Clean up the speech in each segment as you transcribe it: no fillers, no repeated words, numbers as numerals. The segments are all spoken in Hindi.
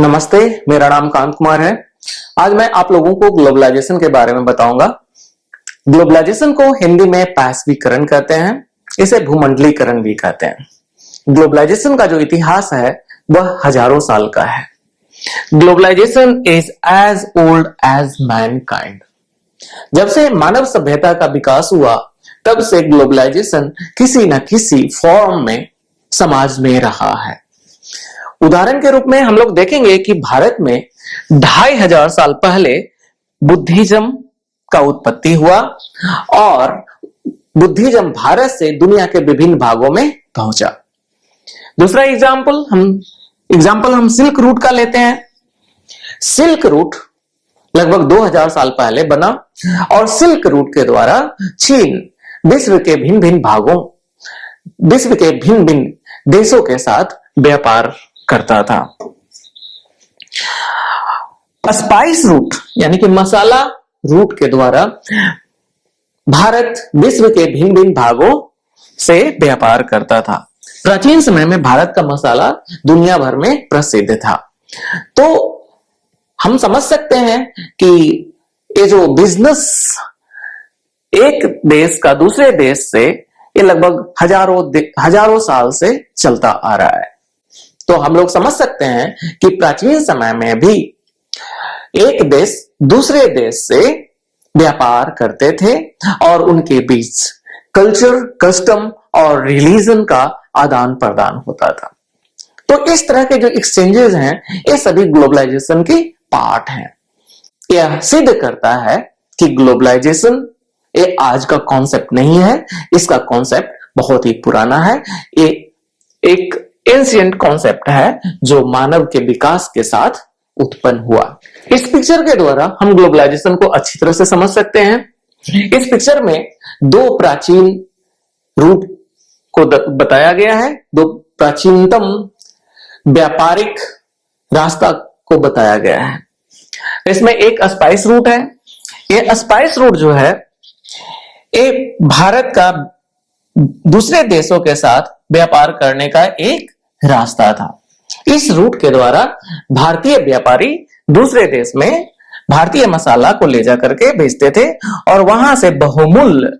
नमस्ते, मेरा नाम कांत कुमार है। आज मैं आप लोगों को ग्लोबलाइजेशन के बारे में बताऊंगा। ग्लोबलाइजेशन को हिंदी में वैश्वीकरण कहते हैं, इसे भूमंडलीकरण भी कहते हैं। ग्लोबलाइजेशन का जो इतिहास है वह हजारों साल का है। Globalisation is as old as mankind. जब से मानव सभ्यता का विकास हुआ तब से ग्लोबलाइजेशन किसी न किसी फॉर्म में समाज में रहा है। उदाहरण के रूप में हम लोग देखेंगे कि भारत में 2500 साल पहले बुद्धिज्म का उत्पत्ति हुआ और बुद्धिज्म भारत से दुनिया के विभिन्न भागों में पहुंचा। दूसरा एग्जाम्पल हम सिल्क रूट का लेते हैं। सिल्क रूट लगभग 2000 साल पहले बना और सिल्क रूट के द्वारा चीन विश्व के भिन्न देशों के साथ व्यापार करता था। स्पाइस रूट यानी कि मसाला रूट के द्वारा भारत विश्व के भिन्न भागों से व्यापार करता था। प्राचीन समय में भारत का मसाला दुनिया भर में प्रसिद्ध था। तो हम समझ सकते हैं कि ये जो बिजनेस एक देश का दूसरे देश से ये लगभग हजारों साल से चलता आ रहा है। तो हम लोग समझ सकते हैं कि प्राचीन समय में भी एक देश दूसरे देश से व्यापार करते थे और उनके बीच कल्चर, कस्टम और रिलीजन का आदान प्रदान होता था। तो इस तरह के जो एक्सचेंजेस हैं ये सभी ग्लोबलाइजेशन की पार्ट हैं। यह सिद्ध करता है कि ग्लोबलाइजेशन ये आज का कॉन्सेप्ट नहीं है, इसका कॉन्सेप्ट बहुत ही पुराना है। ये एक एंशिएंट कॉन्सेप्ट है जो मानव के विकास के साथ उत्पन्न हुआ। इस पिक्चर के द्वारा हम ग्लोबलाइजेशन को अच्छी तरह से समझ सकते हैं। इस पिक्चर में दो प्राचीन रूट को बताया गया है, दो प्राचीनतम व्यापारिक रास्ता को बताया गया है। इसमें एक स्पाइस रूट है। ये स्पाइस रूट जो है ये भारत का दूसरे देशों के साथ व्यापार करने का एक रास्ता था। इस रूट के द्वारा भारतीय व्यापारी दूसरे देश में भारतीय मसाला को ले जाकर के बेचते थे और वहां से बहुमूल्य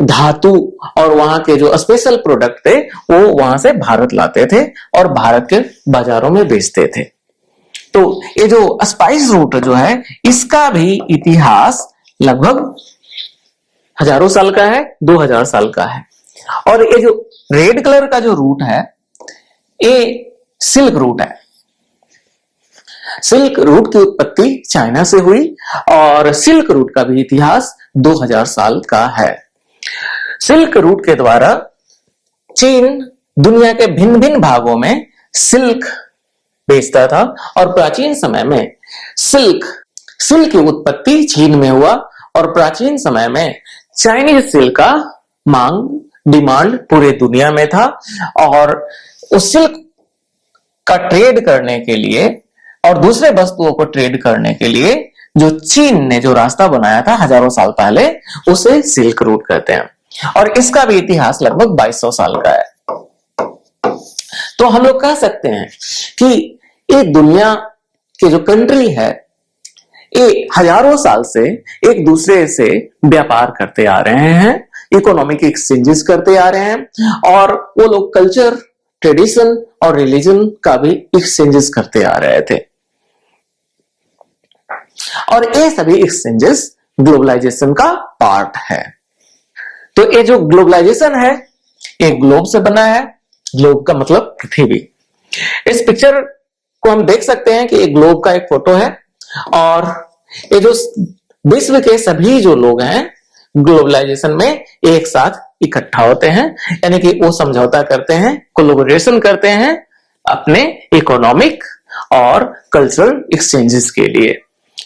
धातु और वहां के जो स्पेशल प्रोडक्ट थे वो वहां से भारत लाते थे और भारत के बाजारों में बेचते थे। तो ये जो स्पाइस रूट जो है इसका भी इतिहास लगभग हजारों साल का है, 2000 साल का है। और ये जो रेड कलर का जो रूट है ये सिल्क रूट है। सिल्क रूट की उत्पत्ति चाइना से हुई और सिल्क रूट का भी इतिहास 2000 साल का है। सिल्क रूट के द्वारा चीन दुनिया के भिन्न भागों में सिल्क बेचता था और प्राचीन समय में सिल्क की उत्पत्ति चीन में हुआ और प्राचीन समय में चाइनीज सिल्क का डिमांड पूरे दुनिया में था और उस सिल्क का ट्रेड करने के लिए और दूसरे वस्तुओं को ट्रेड करने के लिए जो चीन ने जो रास्ता बनाया था हजारों साल पहले उसे सिल्क रूट कहते हैं और इसका भी इतिहास लगभग 2200 साल का है। तो हम लोग कह सकते हैं कि ये दुनिया के जो कंट्री है ये हजारों साल से एक दूसरे से व्यापार करते आ रहे हैं, इकोनॉमिक एक्सचेंजेस करते आ रहे हैं और वो लोग कल्चर, ट्रेडिशन और रिलीजन का भी एक्सचेंजेस करते आ रहे थे और ये सभी एक्सचेंजेस ग्लोबलाइजेशन का पार्ट है। तो ये जो ग्लोबलाइजेशन है ये ग्लोब से बना है। ग्लोब का मतलब पृथ्वी। इस पिक्चर को हम देख सकते हैं कि एक ग्लोब का एक फोटो है और ये जो विश्व के सभी जो लोग हैं ग्लोबलाइजेशन में एक साथ इकट्ठा होते हैं, यानी कि वो समझौता करते हैं, कोलैबोरेशन करते हैं अपने इकोनॉमिक और कल्चरल एक्सचेंजेस के लिए।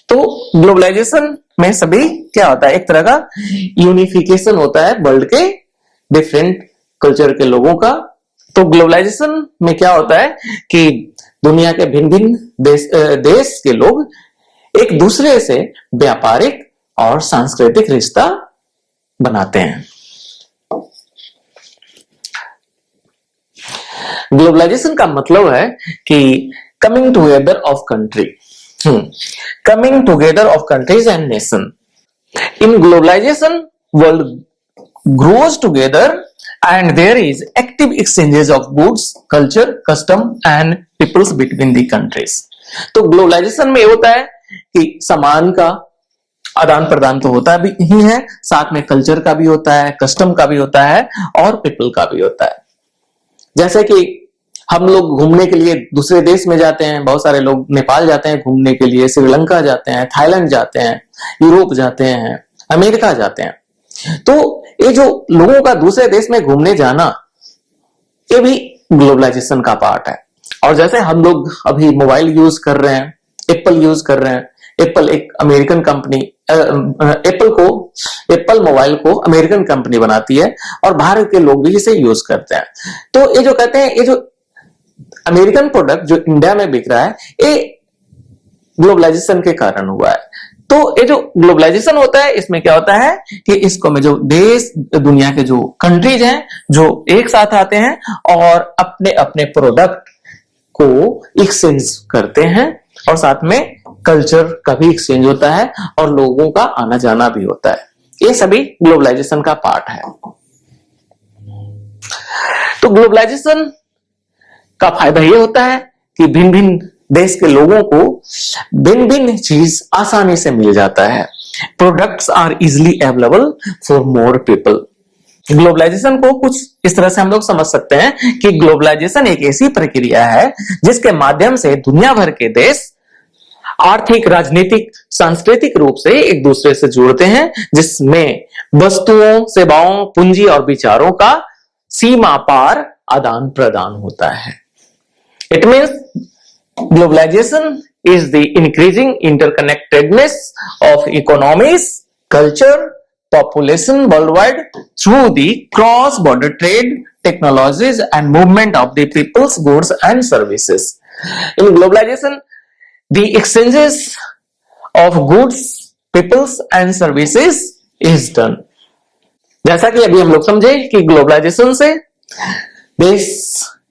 तो ग्लोबलाइजेशन में सभी क्या होता है, एक तरह का यूनिफिकेशन होता है वर्ल्ड के डिफरेंट कल्चर के लोगों का। तो ग्लोबलाइजेशन में क्या होता है कि दुनिया के भिन्न देश के लोग एक दूसरे से व्यापारिक और सांस्कृतिक रिश्ता बनाते हैं। ग्लोबलाइजेशन का मतलब है कि coming together of country. Coming together of countries and nation. In globalization, world grows together and there is active exchanges of goods, culture, custom and peoples between the countries. तो ग्लोबलाइजेशन में होता है कि सामान का आदान प्रदान तो होता भी ही है, साथ में कल्चर का भी होता है, कस्टम का भी होता है और पीपल का भी होता है। जैसे कि हम लोग घूमने के लिए दूसरे देश में जाते हैं, बहुत सारे लोग नेपाल जाते हैं घूमने के लिए, श्रीलंका जाते हैं, थाईलैंड जाते हैं, यूरोप जाते हैं, अमेरिका जाते हैं। तो ये जो लोगों का दूसरे देश में घूमने जाना, ये भी ग्लोबलाइजेशन का पार्ट है। और जैसे हम लोग अभी मोबाइल यूज कर रहे हैं, एप्पल यूज कर रहे हैं, एप्पल एक अमेरिकन कंपनी, एप्पल मोबाइल को अमेरिकन कंपनी बनाती है और भारत के लोग भी इसे यूज करते हैं। तो ये जो कहते हैं, ये जो अमेरिकन प्रोडक्ट जो इंडिया में बिक रहा है, ये ग्लोबलाइजेशन के कारण हुआ है। तो ये जो ग्लोबलाइजेशन होता है, इसमें क्या होता है कि इसको में जो देश, दुनिया के जो कंट्रीज हैं, जो एक साथ आते हैं और अपने अपने प्रोडक्ट को एक्सचेंज करते हैं और साथ में कल्चर का भी एक्सचेंज होता है और लोगों का आना जाना भी होता है। ये सभी ग्लोबलाइजेशन का पार्ट है। तो ग्लोबलाइजेशन का फायदा ये होता है कि भिन्न भिन्न देश के लोगों को भिन्न भिन्न चीज आसानी से मिल जाता है। Products are easily available for more people. Globalisation को कुछ इस तरह से हम लोग समझ सकते हैं कि ग्लोबलाइजेशन एक ऐसी प्रक्रिया है जिसके माध्यम से दुनिया भर के देश आर्थिक, राजनीतिक, सांस्कृतिक रूप से एक दूसरे से जुड़ते हैं, जिसमें वस्तुओं, सेवाओं, पूंजी और विचारों का सीमा पार आदान प्रदान होता है। It means globalisation is the increasing interconnectedness of economies, culture, population worldwide through the cross-border trade, technologies and movement of the people's goods and services. In globalization, the exchanges of goods, peoples and services is done. जैसा कि अभी हम लोग समझे कि ग्लोबलाइजेशन से देश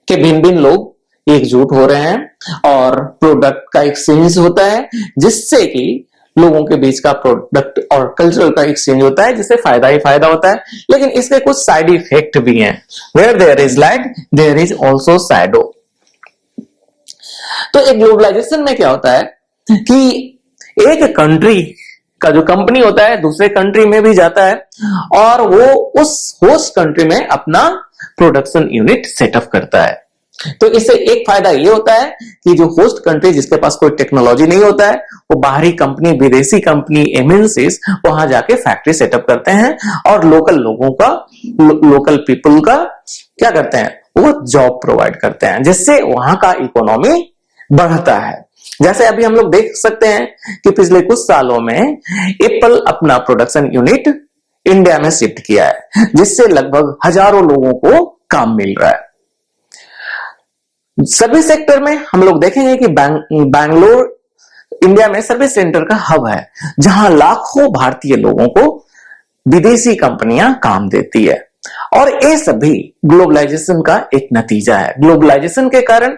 के भिन्न भिन्न लोग एकजुट हो रहे हैं और प्रोडक्ट का एक्सचेंज होता है, जिससे कि लोगों के बीच का प्रोडक्ट और कल्चर का एक्सचेंज होता है, जिससे फायदा ही फायदा होता है। लेकिन इसके कुछ साइड इफेक्ट भी हैं। Where there is light there is also shadow. तो एक ग्लोबलाइजेशन में क्या होता है कि एक कंट्री का जो कंपनी होता है दूसरे कंट्री में भी जाता है और वो उस होस्ट कंट्री में अपना प्रोडक्शन यूनिट सेटअप करता है। तो इससे एक फायदा ये होता है कि जो होस्ट कंट्री जिसके पास कोई टेक्नोलॉजी नहीं होता है, वो बाहरी कंपनी, विदेशी कंपनी, एमएनसीज वहां जाके फैक्ट्री सेटअप करते हैं और लोकल लोगों का, लोकल पीपल का क्या करते हैं, वो जॉब प्रोवाइड करते हैं, जिससे वहां का इकोनॉमी बढ़ता है। जैसे अभी हम लोग देख सकते हैं कि पिछले कुछ सालों में एप्पल अपना प्रोडक्शन यूनिट इंडिया में शिफ्ट किया है, जिससे लगभग हजारों लोगों को काम मिल रहा है। सर्विस सेक्टर में हम लोग देखेंगे कि बैंगलोर इंडिया में सर्विस सेंटर का हब है, जहां लाखों भारतीय लोगों को विदेशी कंपनियां काम देती है। और ये सभी ग्लोबलाइजेशन का एक नतीजा है। ग्लोबलाइजेशन के कारण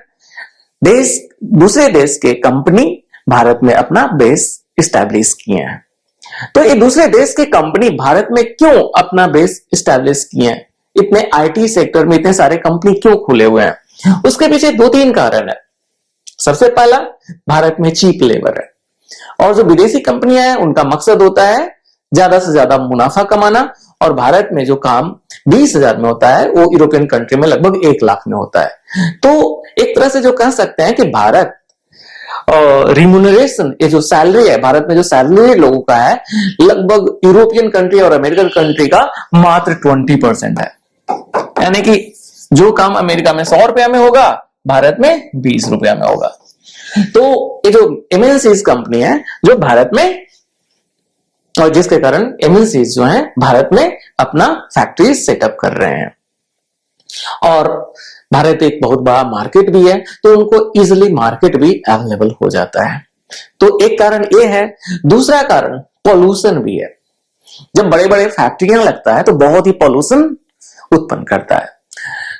देश, दूसरे देश के कंपनी भारत में अपना बेस स्टैब्लिश किए हैं। तो ये दूसरे देश के कंपनी भारत में क्यों अपना बेस स्टैब्लिश किए हैं, इतने आईटी सेक्टर में इतने सारे कंपनी क्यों खुले हुए हैं, उसके पीछे 2-3 कारण है। सबसे पहला, भारत में चीप लेबर है और जो विदेशी कंपनियां हैं उनका मकसद होता है ज्यादा से ज्यादा मुनाफा कमाना, और भारत में जो काम 20,000 में होता है वो यूरोपियन कंट्री में लगभग 1 लाख में होता है। तो एक तरह से जो कह सकते हैं कि भारत रिम्यूनरेशन, ये जो सैलरी है भारत में, जो सैलरी लोगों का है, लगभग यूरोपियन कंट्री और अमेरिकन कंट्री का मात्र 20% है। यानी कि जो काम अमेरिका में 100 रुपया में होगा, भारत में 20 रुपया में होगा। तो ये जो एमएनसीज कंपनी है जो भारत में, और जिसके कारण एमएनसीज जो है भारत में अपना फैक्ट्री सेटअप कर रहे हैं, और भारत एक बहुत बड़ा मार्केट भी है, तो उनको इजिली मार्केट भी अवेलेबल हो जाता है। तो एक कारण ये है। दूसरा कारण पॉल्यूशन भी है। जब बड़े बड़े फैक्ट्रियां लगता है तो बहुत ही पॉल्यूशन उत्पन्न करता है।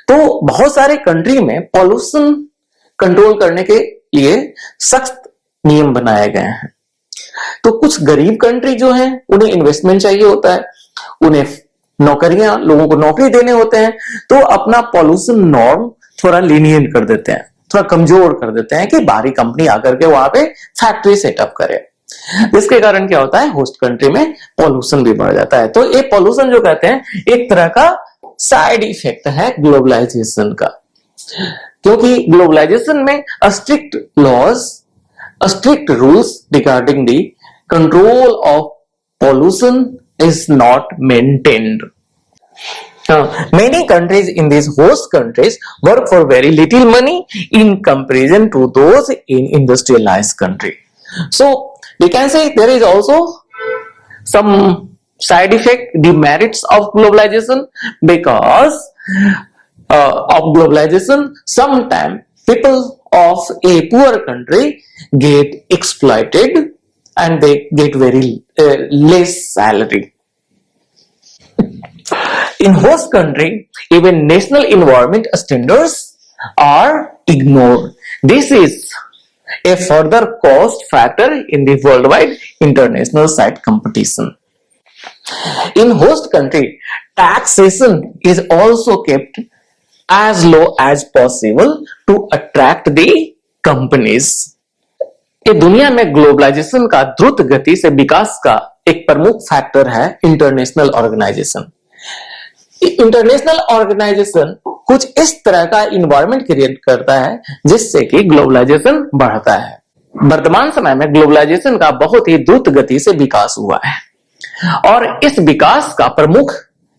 तो बहुत सारे कंट्री में पॉल्यूशन कंट्रोल करने के लिए सख्त नियम बनाए गए हैं। तो कुछ गरीब कंट्री जो है उन्हें इन्वेस्टमेंट चाहिए होता है, उन्हें नौकरियां, लोगों को नौकरी देने होते हैं, तो अपना पॉल्यूशन नॉर्म थोड़ा लीनियंट कर देते हैं, थोड़ा कमजोर कर देते हैं कि बाहरी कंपनी आकर के वहां पे फैक्ट्री सेटअप करे। इसके कारण क्या होता है, होस्ट कंट्री में पॉल्यूशन भी बढ़ जाता है। तो ये पॉल्यूशन जो कहते हैं एक तरह का साइड इफेक्ट है ग्लोबलाइजेशन का, क्योंकि ग्लोबलाइजेशन में strict laws, strict rules regarding the control of pollution is not maintained. Many countries in these host countries work for very little money in comparison to those in industrialized country. So we can say there is also some side effect, demerits of globalization, because of globalization sometimes people of a poor country get exploited and they get very less salary. In host country, even national environment standards are ignored. This is a further cost factor in the worldwide international site competition. In host country, taxation is also kept as low as possible to attract the companies. ये दुनिया में ग्लोबलाइजेशन का द्रुत गति से विकास का एक प्रमुख फैक्टर है इंटरनेशनल ऑर्गेनाइजेशन। इंटरनेशनल ऑर्गेनाइजेशन कुछ इस तरह का इन्वायरमेंट क्रिएट करता है जिससे कि ग्लोबलाइजेशन बढ़ता है। वर्तमान समय में ग्लोबलाइजेशन का बहुत ही द्रुत गति से विकास हुआ है और इस विकास का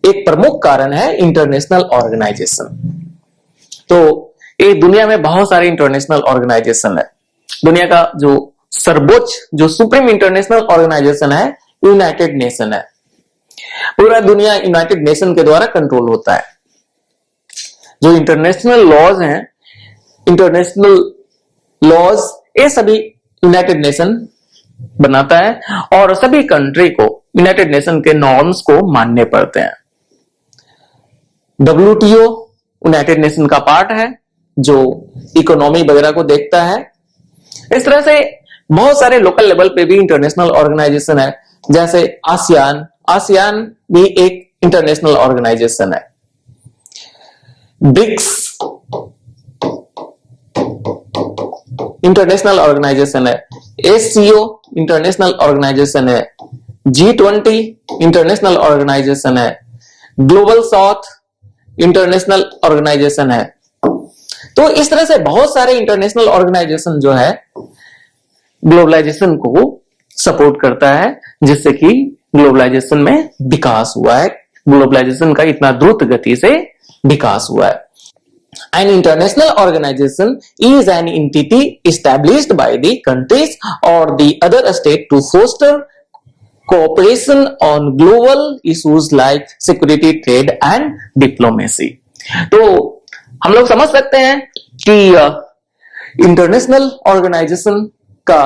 एक प्रमुख कारण है इंटरनेशनल ऑर्गेनाइजेशन। तो ये दुनिया में बहुत सारे इंटरनेशनल ऑर्गेनाइजेशन है। दुनिया का जो सर्वोच्च, जो सुप्रीम इंटरनेशनल ऑर्गेनाइजेशन है, यूनाइटेड नेशन है। पूरा दुनिया यूनाइटेड नेशन के द्वारा कंट्रोल होता है। जो इंटरनेशनल लॉज हैं, इंटरनेशनल लॉज ये सभी यूनाइटेड नेशन बनाता है और सभी कंट्री को यूनाइटेड नेशन के नॉर्म्स को मानने पड़ते हैं। WTO यूनाइटेड नेशन का पार्ट है जो इकोनॉमी वगैरह को देखता है। इस तरह से बहुत सारे लोकल लेवल पे भी इंटरनेशनल ऑर्गेनाइजेशन है, जैसे आसियान भी एक इंटरनेशनल ऑर्गेनाइजेशन है। ब्रिक्स इंटरनेशनल ऑर्गेनाइजेशन है। SCO इंटरनेशनल ऑर्गेनाइजेशन है। G20 इंटरनेशनल ऑर्गेनाइजेशन है। ग्लोबल साउथ इंटरनेशनल ऑर्गेनाइजेशन है। तो इस तरह से बहुत सारे इंटरनेशनल ऑर्गेनाइजेशन जो है ग्लोबलाइजेशन को सपोर्ट करता है, जिससे कि ग्लोबलाइजेशन में विकास हुआ है। ग्लोबलाइजेशन का इतना द्रुत गति से विकास हुआ है। An international organization is an entity established by the countries or the other state to foster cooperation on global issues like security, trade and diplomacy. तो हम लोग समझ सकते हैं कि इंटरनेशनल ऑर्गेनाइजेशन का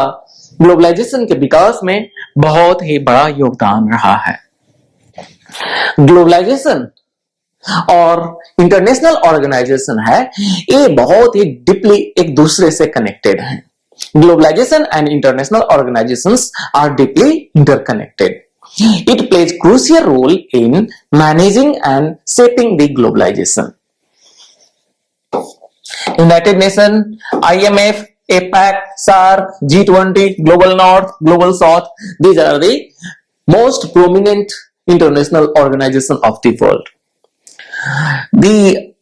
ग्लोबलाइजेशन के विकास में बहुत ही बड़ा योगदान रहा है। ग्लोबलाइजेशन और इंटरनेशनल ऑर्गेनाइजेशन है, ये बहुत ही डीपली एक दूसरे से कनेक्टेड हैं। Globalisation and international organisations are deeply interconnected. It plays crucial role in managing and shaping the globalization. United Nations, IMF, APEC, SAARC, G20, Global North, Global South, these are the most prominent international organizations of the world. The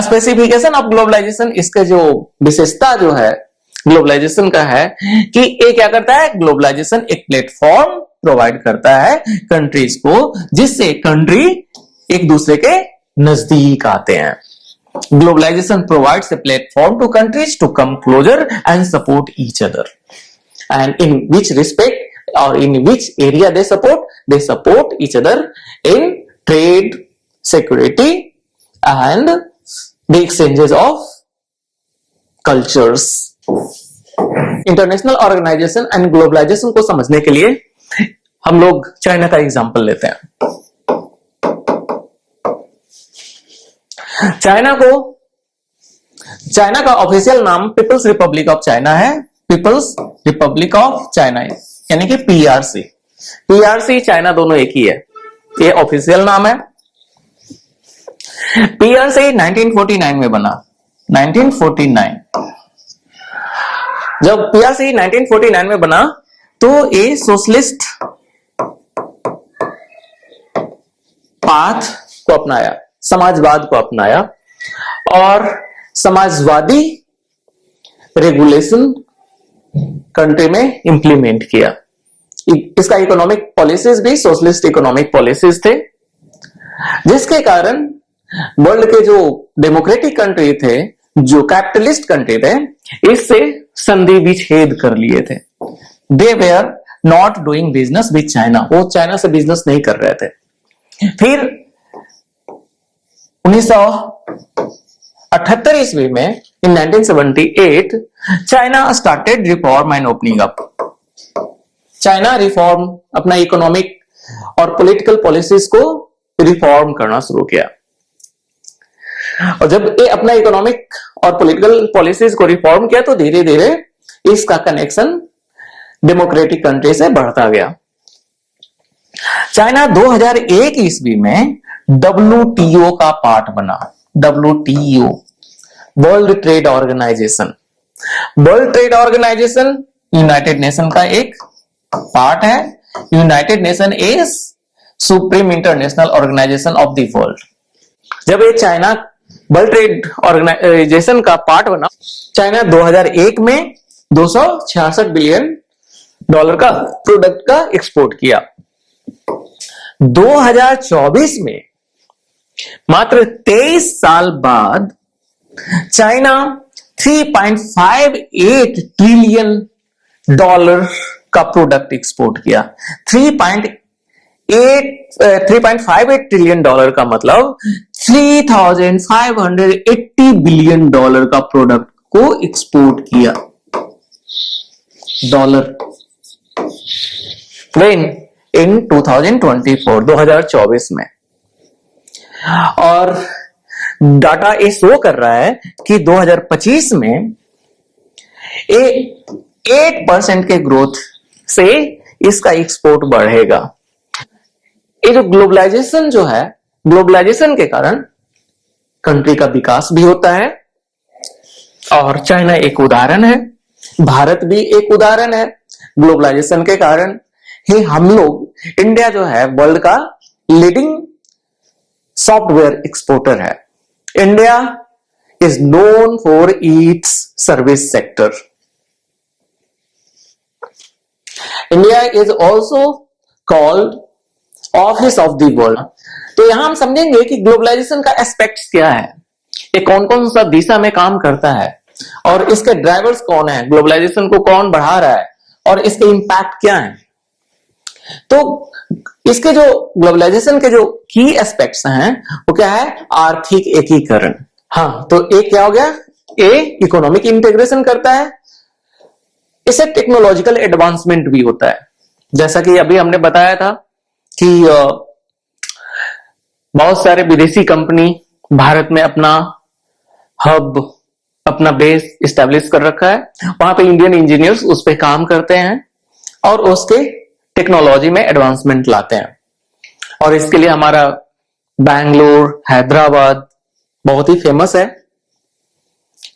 specification of globalization, इसका जो विशेषता जो है ग्लोबलाइजेशन का है कि ये क्या करता है, ग्लोबलाइजेशन एक प्लेटफॉर्म प्रोवाइड करता है कंट्रीज को, जिससे कंट्री एक दूसरे के नजदीक आते हैं. Globalization provides a platform to countries to come closer and support each other. And in which respect or in which area they support each other in trade, security and the exchanges of cultures. International organisation and globalisation को समझने के लिए हम लोग चाइना का एग्जांपल लेते हैं. चाइना को चाइना का ऑफिशियल नाम पीपल्स रिपब्लिक ऑफ चाइना है, पीपल्स रिपब्लिक ऑफ चाइना, यानी कि पीआरसी। पीआरसी चाइना दोनों एक ही है, ये ऑफिशियल नाम है। पीआरसी 1949 में बना, 1949। जब पीआरसी 1949 में बना तो ये सोशलिस्ट पाथ को अपनाया, समाजवाद को अपनाया और समाजवादी रेगुलेशन कंट्री में इंप्लीमेंट किया। इसका इकोनॉमिक पॉलिसीज भी सोशलिस्ट इकोनॉमिक पॉलिसीज थे, जिसके कारण वर्ल्ड के जो डेमोक्रेटिक कंट्री थे, जो कैपिटलिस्ट कंट्री थे, इससे संधि विच्छेद कर लिए थे। They were not doing business with China, वो चाइना से बिजनेस नहीं कर रहे थे। फिर 1978 ईस्वी में, in 1978, China started reform and opening up. China reform, अपना इकोनॉमिक और पॉलिटिकल पॉलिसीज को रिफॉर्म करना शुरू किया। और जब ये अपना इकोनॉमिक और पॉलिटिकल पॉलिसीज को रिफॉर्म किया तो धीरे धीरे इसका कनेक्शन डेमोक्रेटिक कंट्री से बढ़ता गया। चाइना 2001 ईस्वी में WTO का पार्ट बना। WTO, world trade organisation. World trade organisation United Nation का एक पार्ट है। United Nation is supreme international organisation of the world. जब ये चाइना वर्ल्ड ट्रेड ऑर्गेनाइजेशन का पार्ट बना, चाइना 2001 में $266 बिलियन का प्रोडक्ट का एक्सपोर्ट किया। 2024 में, मात्र 23 साल बाद, चाइना $3.58 ट्रिलियन का प्रोडक्ट एक्सपोर्ट किया। 3.58 ट्रिलियन का मतलब $3,580 बिलियन का प्रोडक्ट को एक्सपोर्ट किया। डॉलर वेन इन 2024 में। और डाटा ये शो कर रहा है कि 2025 में 8% के ग्रोथ से इसका एक्सपोर्ट बढ़ेगा। ये जो ग्लोबलाइजेशन जो है, ग्लोबलाइजेशन के कारण कंट्री का विकास भी होता है, और चाइना एक उदाहरण है, भारत भी एक उदाहरण है। ग्लोबलाइजेशन के कारण ही हम लोग, इंडिया जो है वर्ल्ड का लीडिंग सॉफ्टवेयर एक्सपोर्टर है। India is known for it's service sector. India is also called office of the world. तो यहां हम समझेंगे कि ग्लोबलाइजेशन का एस्पेक्ट्स क्या है, ये कौन कौन सा दिशा में काम करता है, और इसके ड्राइवर्स कौन है, ग्लोबलाइजेशन को कौन बढ़ा रहा है, और इसके इंपैक्ट क्या है। तो इसके जो ग्लोबलाइजेशन के जो की एस्पेक्ट्स हैं वो क्या है, आर्थिक एकीकरण। हाँ, तो एक क्या हो गया, ए इकोनॉमिक इंटीग्रेशन करता है, इससे टेक्नोलॉजिकल एडवांसमेंट भी होता है। जैसा कि अभी हमने बताया था कि बहुत सारे विदेशी कंपनी भारत में अपना हब, अपना बेस इस्टेब्लिश कर रखा है। वहां पे इंडियन इंजीनियर्स उस पे काम करते हैं और उसके टेक्नोलॉजी में एडवांसमेंट लाते हैं। और इसके लिए हमारा बैंगलोर, हैदराबाद बहुत ही फेमस है।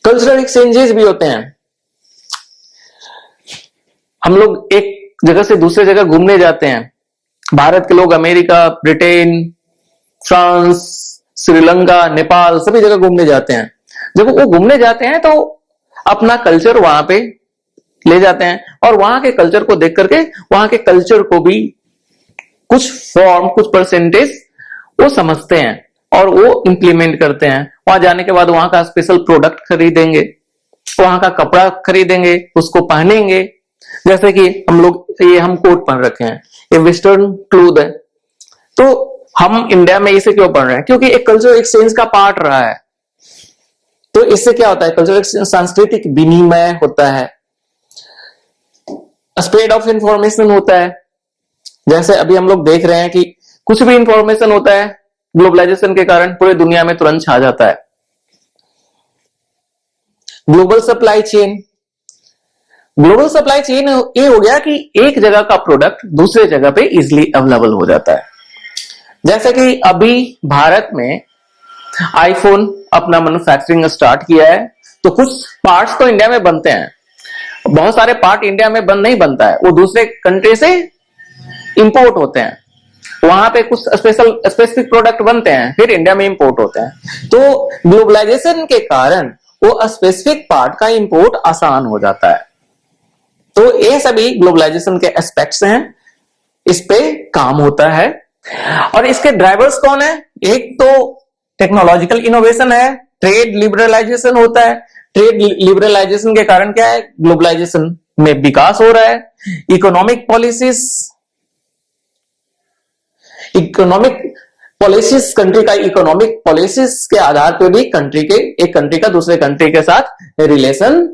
कल्चरल एक्सचेंजेस भी होते हैं। हम लोग एक जगह से दूसरे जगह घूमने जाते हैं, भारत के लोग America, Britain, France, Sri Lanka, Nepal, सभी जगह घूमने जाते हैं। जब वो घूमने जाते हैं तो अपना कल्चर वहां पे ले जाते हैं, और वहां के कल्चर को देख करके वहां के कल्चर को भी कुछ फॉर्म, कुछ परसेंटेज वो समझते हैं और वो इंप्लीमेंट करते हैं। वहां जाने के बाद वहां का स्पेशल प्रोडक्ट खरीदेंगे, वहां का कपड़ा खरीदेंगे, उसको पहनेंगे। जैसे कि हम लोग, ये हम कोट पहन रखे हैं, ये वेस्टर्न क्लोथ है, तो हम इंडिया में इसे क्यों पहन रहे हैं, क्योंकि एक कल्चरल एक्सचेंज का पार्ट रहा है। तो इससे क्या होता है, कल्चरल एक्सचेंज, सांस्कृतिक विनिमय होता है, स्प्रेड ऑफ इंफॉर्मेशन होता है। जैसे अभी हम लोग देख रहे हैं कि कुछ भी इंफॉर्मेशन होता है ग्लोबलाइजेशन के कारण पूरे दुनिया में तुरंत छा जाता है। Global supply chain. Global supply chain ये हो गया कि एक जगह का प्रोडक्ट दूसरे जगह पे इजिली अवेलेबल हो जाता है। जैसे कि अभी भारत में आईफोन अपना मैन्युफैक्चरिंग स्टार्ट किया है, तो कुछ पार्ट्स तो इंडिया में बनते हैं, बहुत सारे पार्ट इंडिया में नहीं बनता है, वो दूसरे कंट्री से इंपोर्ट होते हैं। वहां पे कुछ स्पेसिफिक प्रोडक्ट बनते हैं, फिर इंडिया में इंपोर्ट होते हैं। तो ग्लोबलाइजेशन के कारण वो स्पेसिफिक पार्ट का इंपोर्ट आसान हो जाता है। तो ये सभी ग्लोबलाइजेशन के एस्पेक्ट्स हैं, इस पे काम होता है। और इसके ड्राइवर्स कौन है? एक तो टेक्नोलॉजिकल इनोवेशन है, ट्रेड लिबरलाइजेशन होता है। ट्रेड लिबरलाइजेशन के कारण क्या है? ग्लोबलाइजेशन में विकास हो रहा है। इकोनॉमिक पॉलिसीज कंट्री का इकोनॉमिक पॉलिसीज के आधार पर भी एक कंट्री का दूसरे कंट्री के साथ रिलेशन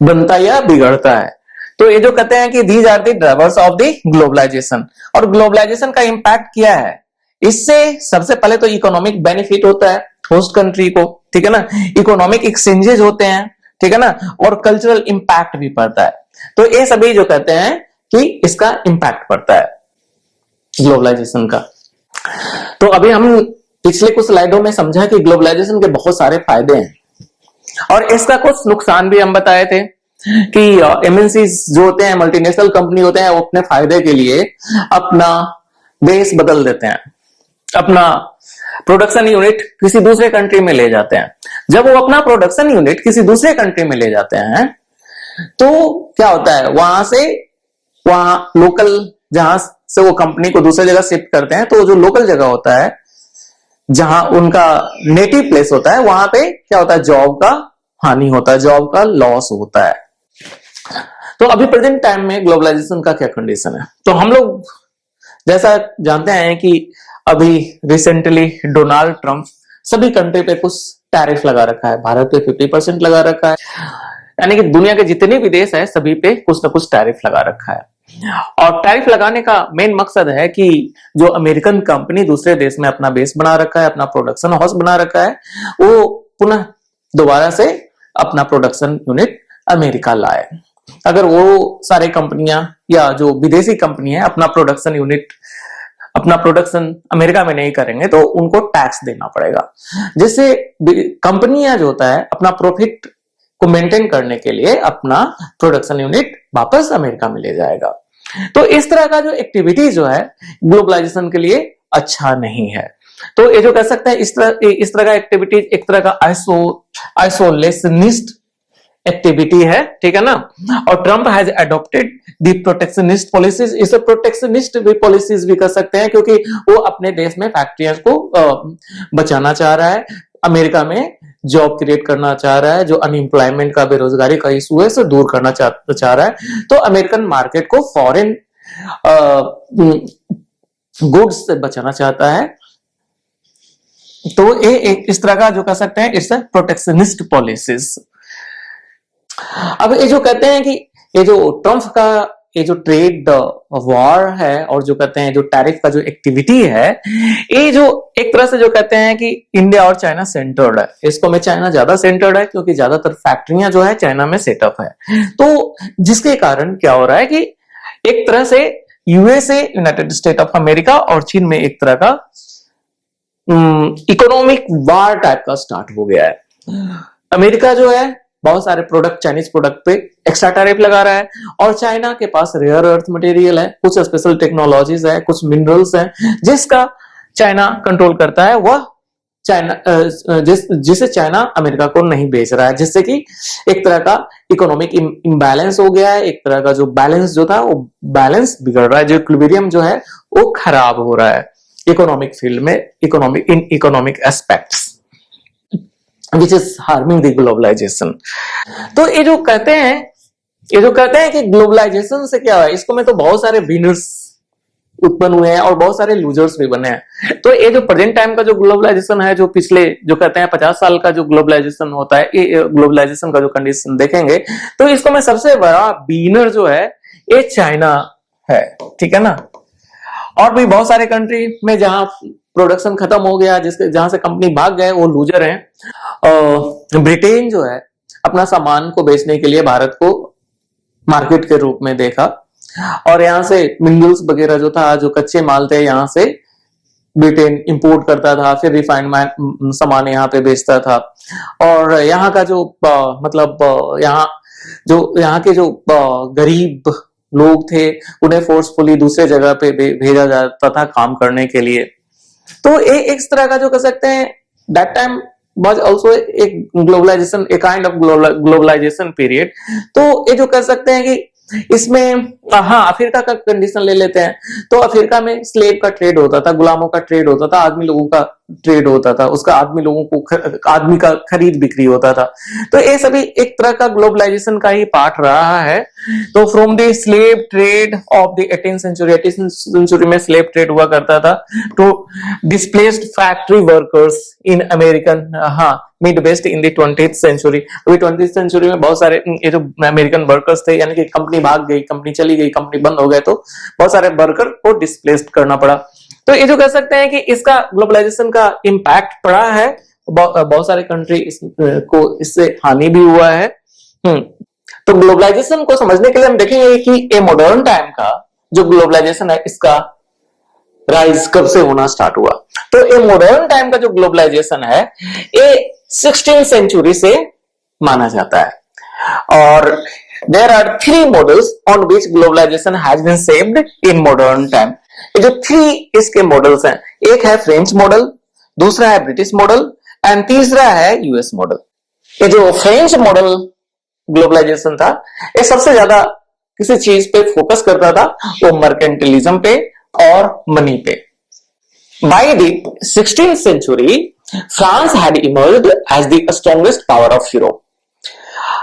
बनता या बिगड़ता है। तो ये जो कहते हैं कि these are the drivers of the globalisation. और ग्लोबलाइजेशन का इंपैक्ट क्या है? इससे सबसे पहले तो इकोनॉमिक बेनिफिट होता है होस्ट कंट्री को, ठीक है ना। इकोनॉमिक एक्सचेंजेस होते हैं, ठीक है ना, और कल्चरल इंपैक्ट भी पड़ता है। तो ये सभी जो कहते हैं कि इसका इंपैक्ट पड़ता है ग्लोबलाइजेशन का। तो अभी हम पिछले कुछ स्लाइडों में समझा कि ग्लोबलाइजेशन के बहुत सारे फायदे हैं, और इसका कुछ नुकसान भी हम बताए थे कि एमएनसी जो होते हैं, मल्टीनेशनल कंपनी होते हैं, वो अपने फायदे के लिए अपना बेस बदल देते हैं, अपना प्रोडक्शन यूनिट किसी दूसरे कंट्री में ले जाते हैं। जब वो अपना प्रोडक्शन यूनिट किसी दूसरे कंट्री में ले जाते हैं तो क्या होता है, वहां लोकल, जहां से वो कंपनी को दूसरी जगह शिफ्ट करते हैं, तो जो लोकल जगह होता है जहां उनका नेटिव प्लेस होता है, वहां पे क्या होता है, जॉब का हानि होता है, जॉब का लॉस होता है। तो अभी प्रेजेंट टाइम में ग्लोबलाइजेशन का क्या कंडीशन है? तो हम लोग जैसा जानते हैं कि अभी रिसेंटली डोनाल्ड ट्रंप सभी कंट्री पे कुछ टैरिफ लगा रखा है, भारत पे 50% लगा रखा है, यानी कि दुनिया के जितने भी देश है सभी पे कुछ ना कुछ टैरिफ लगा रखा है। और टैरिफ लगाने का मेन मकसद है कि जो अमेरिकन कंपनी दूसरे देश में अपना बेस बना रखा है, अपना प्रोडक्शन हाउस बना रखा है, वो पुनः दोबारा से अपना प्रोडक्शन यूनिट अमेरिका लाए। अगर वो सारे कंपनियां या जो विदेशी कंपनी है अपना प्रोडक्शन अमेरिका में नहीं करेंगे तो उनको टैक्स देना पड़ेगा, जिससे कंपनियां जो होता है अपना प्रॉफिट को मेंटेन करने के लिए अपना प्रोडक्शन यूनिट वापस अमेरिका में ले जाएगा। तो इस तरह का जो एक्टिविटी जो है ग्लोबलाइजेशन के लिए अच्छा नहीं है। तो ये जो कह सकते हैं इस तरह का एक्टिविटी एक तरह का आइसोलेशनिस्ट एक्टिविटी है, ठीक है ना। और Trump has adopted the protectionist policies, इसे प्रोटेक्शनिस्ट भी पॉलिसीज भी कर सकते हैं, क्योंकि वो अपने देश में फैक्ट्रियां को बचाना चाह रहा है, अमेरिका में जॉब क्रिएट करना चाह रहा है, जो अनएम्प्लॉयमेंट का, बेरोजगारी का इशू है उसे दूर करना चाह रहा है। तो अमेरिकन मार्केट को फॉरेन गुड्स से बचाना चाहता है। तो ये एक इस तरह का जो कह सकते हैं इट्स प्रोटेक्शनिस्ट पॉलिसीज। अब ये जो कहते हैं कि ये जो ट्रंप का ये जो ट्रेड वॉर है और जो कहते हैं जो टैरिफ का जो एक्टिविटी है, ये जो एक तरह से जो कहते हैं कि इंडिया और चाइना सेंटर्ड है, इसको में चाइना ज्यादा सेंटर्ड है क्योंकि ज्यादातर फैक्ट्रियां जो है चाइना में सेटअप है। तो जिसके कारण क्या हो रहा है कि एक तरह से USA, United state of America और चीन में एक तरह का इकोनॉमिक वार टाइप का स्टार्ट हो गया है। अमेरिका जो है बहुत सारे चाइनीज प्रोडक्ट पे एक्स्ट्रा टैरिफ लगा रहा है, और चाइना के पास रेयर अर्थ मटेरियल है, कुछ स्पेशल टेक्नोलॉजीज है, कुछ मिनरल्स हैं, जिसका चाइना कंट्रोल करता है, वह चाइना जिसे चाइना अमेरिका को नहीं बेच रहा है, जिससे कि एक तरह का इकोनॉमिक इम्बैलेंस हो गया है। एक तरह का जो बैलेंस जो था वो बैलेंस बिगड़ रहा है, जो इक्विलिब्रियम जो है वो खराब हो रहा है इकोनॉमिक फील्ड में, economic aspects which is harming the globalization। तो ये जो कहते हैं कि ग्लोबलाइजेशन से क्या है, इसको में तो बहुत सारे विनर्स उत्पन्न हुए हैं और बहुत सारे लूजर्स भी बने हैं। तो ये जो प्रेजेंट टाइम का जो ग्लोबलाइजेशन है, जो पिछले जो कहते हैं 50 साल का जो ग्लोबलाइजेशन होता है, ये ग्लोबलाइजेशन का जो कंडीशन देखेंगे तो इसको में सबसे बड़ा विनर जो है ये चाइना है, ठीक है ना। और भी बहुत सारे कंट्री में जहां प्रोडक्शन खत्म हो गया, जहां से कंपनी भाग गए, वो लूजर हैं। ब्रिटेन जो है अपना सामान को बेचने के लिए भारत को मार्केट के रूप में देखा और यहाँ से मिनरल्स वगैरह जो था, जो कच्चे माल थे, यहाँ से ब्रिटेन इंपोर्ट करता था, फिर रिफाइंड सामान यहाँ पे बेचता था। और यहाँ का जो मतलब यहाँ के जो गरीब लोग थे उन्हें फोर्सफुली दूसरे जगह पे भेजा जाता था काम करने के लिए। तो एक तरह का जो कह सकते हैं दैट टाइम was also एक globalisation, a kind of globalisation period. तो ये जो कह सकते हैं कि इसमें हाँ अफ्रीका का कंडीशन ले लेते हैं, तो अफ्रीका में स्लेव का ट्रेड होता था, गुलामों का ट्रेड होता था, आदमी लोगों का ट्रेड होता था, उसका आदमी का खरीद बिक्री होता था। तो ये सभी एक तरह का ग्लोबलाइजेशन का ही पार्ट रहा है। तो from the slave trade of the 18th century में स्लेव ट्रेड हुआ करता था, तो displaced factory workers in American Midwest in the 20th century. अभी 20th सेंचुरी में बहुत सारे ये जो अमेरिकन वर्कर्स थे, यानी कि कंपनी भाग गई, कंपनी चली गई, कंपनी बंद हो गए, तो बहुत सारे वर्कर को डिस्प्लेस्ड करना पड़ा। तो ये जो कह सकते हैं कि इसका ग्लोबलाइजेशन का इंपैक्ट पड़ा है, बहुत सारे कंट्री को इससे हानि भी हुआ है। तो ग्लोबलाइजेशन को समझने के लिए हम देखेंगे कि ए मॉडर्न टाइम का जो ग्लोबलाइजेशन है इसका राइज कब से होना स्टार्ट हुआ। तो ये मॉडर्न टाइम का जो ग्लोबलाइजेशन है ये 16th सेंचुरी से माना जाता है। और there are 3 models on which globalisation has been shaped in modern time. ये जो 3 इसके मॉडल्स हैं, एक है फ्रेंच मॉडल, दूसरा है ब्रिटिश मॉडल एंड तीसरा है यूएस मॉडल। ये जो फ्रेंच मॉडल ग्लोबलाइजेशन था ये सबसे ज्यादा किसी चीज पे फोकस करता था, वो मर्केंटिलिज्म पे और मनी पे। By the 16th century, France had emerged as the strongest power of Europe,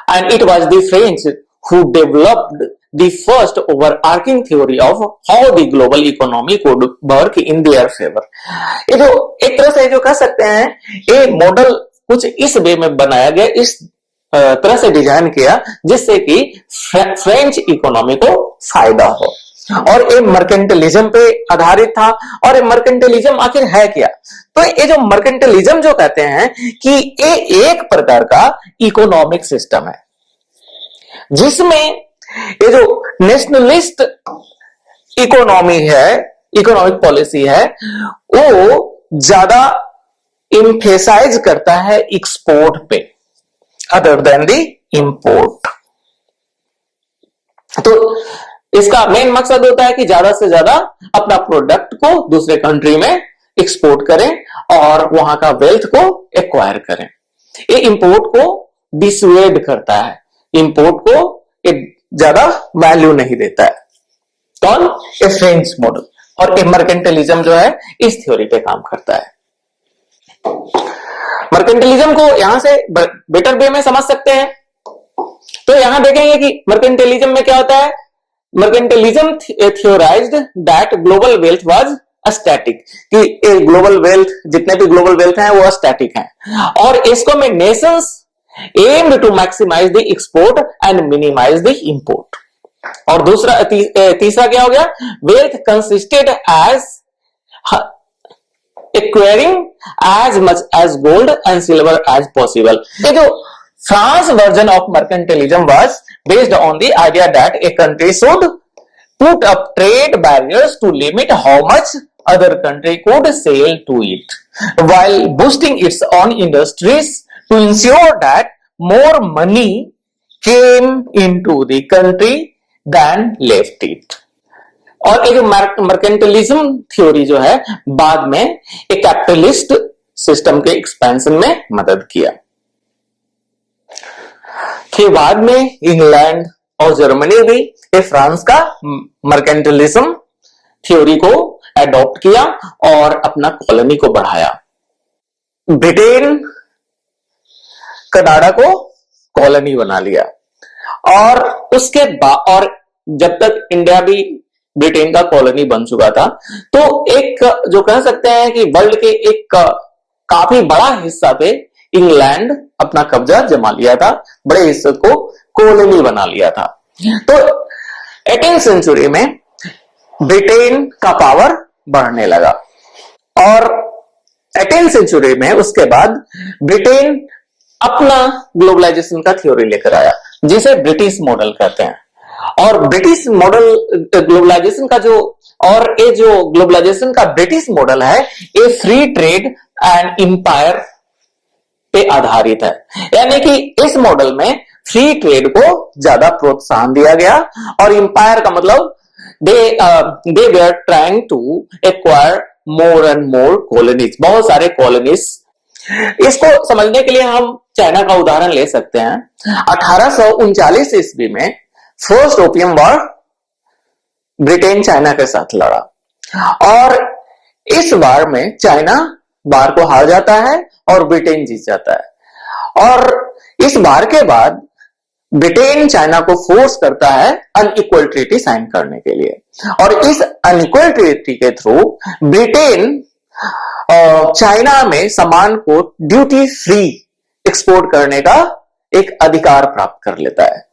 and it was the French who developed the first overarching theory of how the global economy could work in their favor. ये जो एक तरह से जो कह सकते हैं ये मॉडल कुछ इस वे में बनाया गया, इस तरह से डिजाइन किया जिससे कि फ्रेंच इकोनॉमी को फायदा हो, और ये मर्केंटलिज्म पे आधारित था। और ये मर्केंटलिज्म आखिर है क्या? तो ये जो मर्केंटलिज्म जो कहते हैं कि ये एक प्रकार का इकोनॉमिक सिस्टम है जिसमें ये जो नेशनलिस्ट इकोनॉमी है, इकोनॉमिक पॉलिसी है, वो ज्यादा इंफेसाइज करता है एक्सपोर्ट पे अदर देन द इंपोर्ट। तो इसका मेन मकसद होता है कि ज्यादा से ज्यादा अपना प्रोडक्ट को दूसरे कंट्री में एक्सपोर्ट करें और वहां का वेल्थ को एक्वायर करें। ये इंपोर्ट को डिसवेड करता है, इंपोर्ट को एक ज्यादा वैल्यू नहीं देता है। कौन? ये फ्रेंच मॉडल। और मर्केंटलिज्म जो है इस थ्योरी पे काम करता है। मर्केंटलिज्म को यहां से बेटर वे में समझ सकते हैं, तो यहां देखेंगे कि मर्केंटलिज्म में क्या होता है। Mercantilism theorized that global wealth was static, कि ग्लोबल वेल्थ, जितने भी ग्लोबल वेल्थ हैं वो स्टैटिक हैं, और इसको में Nations aimed to maximize the export and minimize the import। और दूसरा तीसरा क्या हो गया? Wealth consisted as acquiring as much as gold and silver as possible। ये जो France version of mercantilism was based on the idea that a country should put up trade barriers to limit how much other country could sell to it, while boosting its own industries to ensure that more money came into the country than left it। और ये जो मर्केंटिलिज्म थ्योरी जो है बाद में एक कैपिटलिस्ट सिस्टम के एक्सपेंशन में मदद किया। फिर बाद में इंग्लैंड और जर्मनी भी ये फ्रांस का मर्केंटिलिज्म थ्योरी को एडॉप्ट किया और अपना कॉलोनी को बढ़ाया। ब्रिटेन कनाडा को कॉलोनी बना लिया, और उसके बाद और जब तक इंडिया भी ब्रिटेन का कॉलोनी बन चुका था, तो एक जो कह सकते हैं कि वर्ल्ड के एक काफी बड़ा हिस्सा पे इंग्लैंड अपना कब्जा जमा लिया था, बड़े हिस्से को कॉलोनी बना लिया था। तो 18th सेंचुरी में ब्रिटेन का पावर बढ़ने लगा, और 18th सेंचुरी में उसके बाद ब्रिटेन अपना ग्लोबलाइजेशन का थ्योरी लेकर आया, जिसे ब्रिटिश मॉडल कहते हैं। और ब्रिटिश मॉडल ग्लोबलाइजेशन का जो, और ये जो ग्लोबलाइजेशन का ब्रिटिश मॉडल है, ये फ्री ट्रेड एंड इंपायर पे आधारित है। यानी कि इस मॉडल में फ्री ट्रेड को ज्यादा प्रोत्साहन दिया गया, और इंपायर का मतलब they were trying to acquire more and more colonies, बहुत सारे कॉलोनीज। इसको समझने के लिए हम चाइना का उदाहरण ले सकते हैं। 1839 ईस्वी में first opium war Britain China के साथ लड़ा, और इस वार में चाइना वार को हार जाता है और ब्रिटेन जीत जाता है। और इस वार के बाद ब्रिटेन चाइना को फोर्स करता है अनइक्वल ट्रीटी साइन करने के लिए, और इस अनइक्वल ट्रीटी के थ्रू ब्रिटेन चाइना में सामान को ड्यूटी फ्री एक्सपोर्ट करने का एक अधिकार प्राप्त कर लेता है,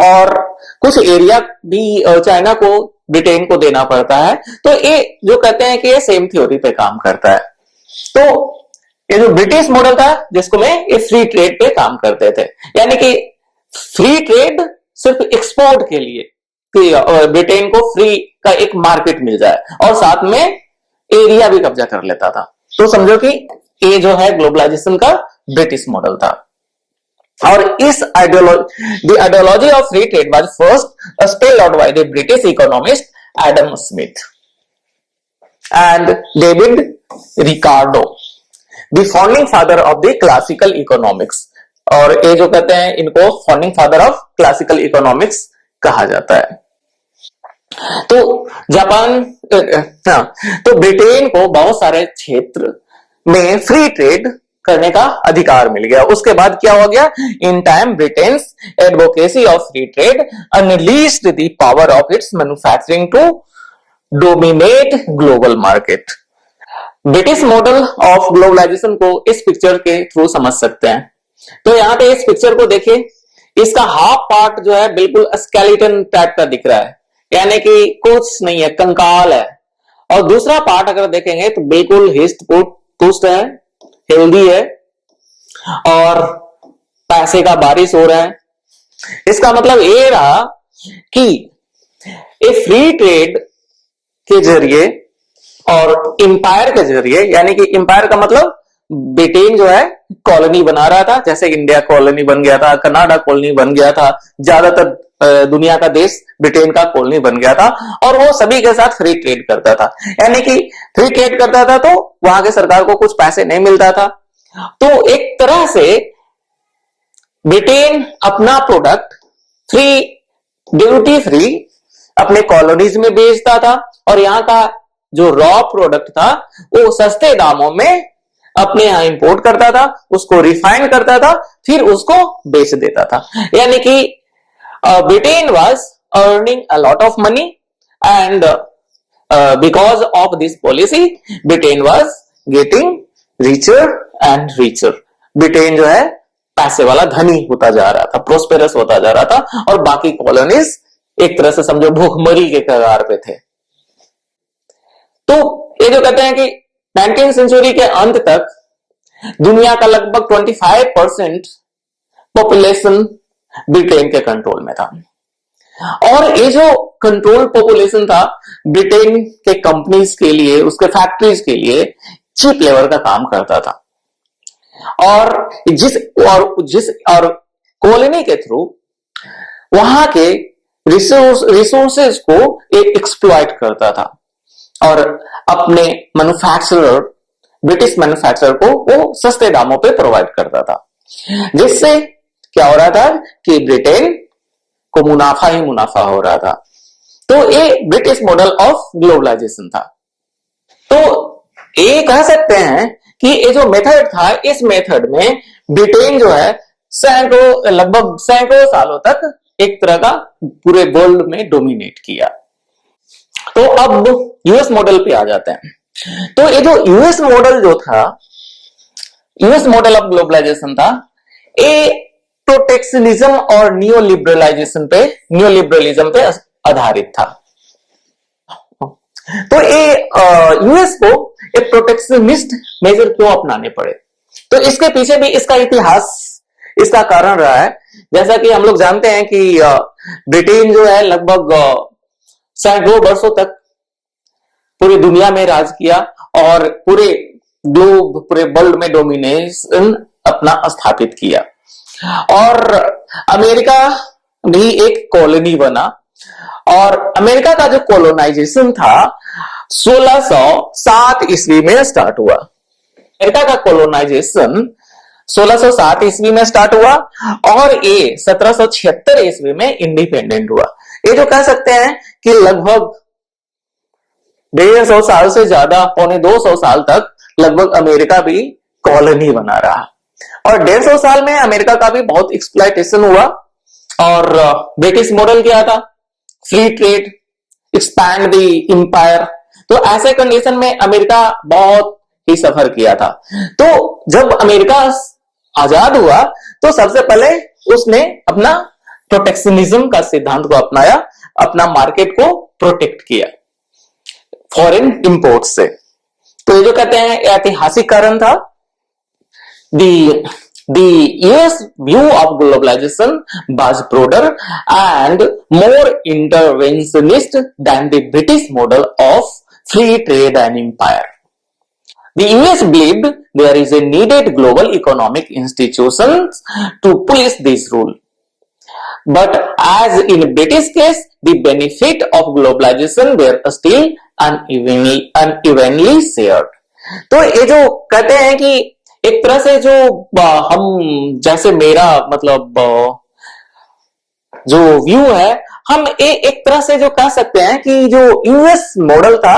और कुछ एरिया भी चाइना को ब्रिटेन को देना पड़ता है। तो ये जो कहते हैं कि ये सेम थ्योरी पे काम करता है। तो ये जो ब्रिटिश मॉडल था, जिसको में ये फ्री ट्रेड पे काम करते थे, यानी कि फ्री ट्रेड सिर्फ एक्सपोर्ट के लिए कि ब्रिटेन को फ्री का एक मार्केट मिल जाए, और साथ में एरिया भी कब्जा कर लेता था। तो समझो कि ये जो है ग्लोबलाइजेशन का ब्रिटिश मॉडल था। और इस ideology of free trade was first spelled out by the British economist Adam Smith and David Ricardo, the founding father of the classical economics. और ये जो कहते हैं, इनको founding father of classical economics कहा जाता है। तो जापान, तो ब्रिटेन को बहुत सारे क्षेत्र में फ्री ट्रेड करने का अधिकार मिल गया। उसके बाद क्या हो गया? In time Britain's advocacy of free trade unleashed the power of its manufacturing to dominate global market. British model of globalisation को इस पिक्चर के थ्रू समझ सकते हैं। तो यहां पे इस पिक्चर को देखिए, इसका हाफ पार्ट जो है बिल्कुल स्केलेटन टाइप का दिख रहा है, यानी कि कुछ नहीं है, कंकाल है। और दूसरा पार्ट अगर देखेंगे तो बिल्कुल हिस्ट पुष्ट है, हेल्दी है, और पैसे का बारिश हो रहा है। इसका मतलब ये रहा कि ये फ्री ट्रेड के जरिए और इंपायर के जरिए, यानी कि इंपायर का मतलब ब्रिटेन जो है कॉलोनी बना रहा था, जैसे इंडिया कॉलोनी बन गया था, कनाडा कॉलोनी बन गया था, ज्यादातर दुनिया का देश ब्रिटेन का कॉलोनी बन गया था, और वो सभी के साथ फ्री ट्रेड करता था। यानी कि फ्री ट्रेड करता था तो वहां के सरकार को कुछ पैसे नहीं मिलता था। तो एक तरह से ब्रिटेन अपना प्रोडक्ट फ्री, ड्यूटी फ्री अपने कॉलोनीज में बेचता था, और यहाँ का जो रॉ प्रोडक्ट था वो सस्ते दामों में अपने यहां इंपोर्ट करता था, उसको रिफाइन करता था, फिर उसको बेच देता था। यानी कि Britain was earning a lot of money, and because of this policy Britain was getting richer and richer. Britain जो है पैसे वाला धनी होता जा रहा था, प्रोस्पेरस होता जा रहा था, और बाकी कॉलोनीज एक तरह से समझो भूखमरी के कगार पे थे। तो ये जो कहते हैं कि 19वीं सेंचुरी के अंत तक दुनिया का लगभग 25% पॉपुलेशन ब्रिटेन के कंट्रोल में था, और ये जो कंट्रोल पॉपुलेशन था ब्रिटेन के कंपनीज के लिए, उसके फैक्ट्रीज के लिए चीप लेबर का काम करता था, और जिस कॉलोनी के थ्रू वहां के रिसोर्सेज को एक्सप्लॉइट करता था, और अपने मैन्युफैक्चरर, ब्रिटिश मैन्युफैक्चरर को वो सस्ते दामों पे प्रोवाइड करता था, जिससे क्या हो रहा था कि ब्रिटेन को मुनाफा ही मुनाफा हो रहा था। तो ये ब्रिटिश मॉडल ऑफ ग्लोबलाइजेशन था। तो ये कह सकते हैं कि ये जो मेथड था, इस मेथड में ब्रिटेन जो है लगभग सैकड़ों सालों तक एक तरह का पूरे वर्ल्ड में डोमिनेट किया। तो अब यूएस मॉडल पे आ जाते हैं। तो ये जो यूएस मॉडल जो था, यूएस मॉडल ऑफ ग्लोबलाइजेशन था, ये प्रोटेक्शनिज्म और नियोलिबरलिज्म पे आधारित था। तो ये यूएस को एक प्रोटेक्शनिस्ट मेजर क्यों अपनाने पड़े? तो इसके पीछे भी इसका इतिहास इसका कारण रहा है। जैसा कि हम लोग जानते हैं कि ब्रिटेन जो है लगभग सैकड़ों वर्षों तक पूरी दुनिया में राज किया और पूरे ग्लोब, पूरे वर्ल्ड में डोमिनेशन अपना स्थापित किया। और अमेरिका भी एक कॉलोनी बना और अमेरिका का जो कॉलोनाइजेशन था 1607 ईस्वी में स्टार्ट हुआ। अमेरिका का कॉलोनाइजेशन 1607 ईस्वी में स्टार्ट हुआ और ये 1776 ईस्वी में इंडिपेंडेंट हुआ। ये जो कह सकते हैं कि लगभग 150 साल से ज्यादा, 250 साल तक लगभग अमेरिका भी कॉलोनी बना रहा और 150 साल में अमेरिका का भी बहुत एक्सप्लॉयटेशन हुआ। और ब्रिटिश मॉडल क्या था? Free trade, expand the empire. तो ऐसे कंडीशन में अमेरिका बहुत ही सफर किया था। तो जब अमेरिका आजाद हुआ तो सबसे पहले उसने अपना प्रोटेक्शनिज्म का सिद्धांत को अपनाया, अपना मार्केट को प्रोटेक्ट किया फॉरेन इंपोर्ट से। तो ये जो कहते हैं ऐतिहासिक कारण था। The US view of globalization was broader and more interventionist than the British model of free trade and empire. The US believed there is a needed global economic institutions to police this rule. But as in British case, the benefit of globalization were still unevenly shared. तो ये जो कहते हैं कि एक तरह से जो हम, जैसे मेरा मतलब जो व्यू है, हम एक तरह से जो कह सकते हैं कि जो यूएस मॉडल था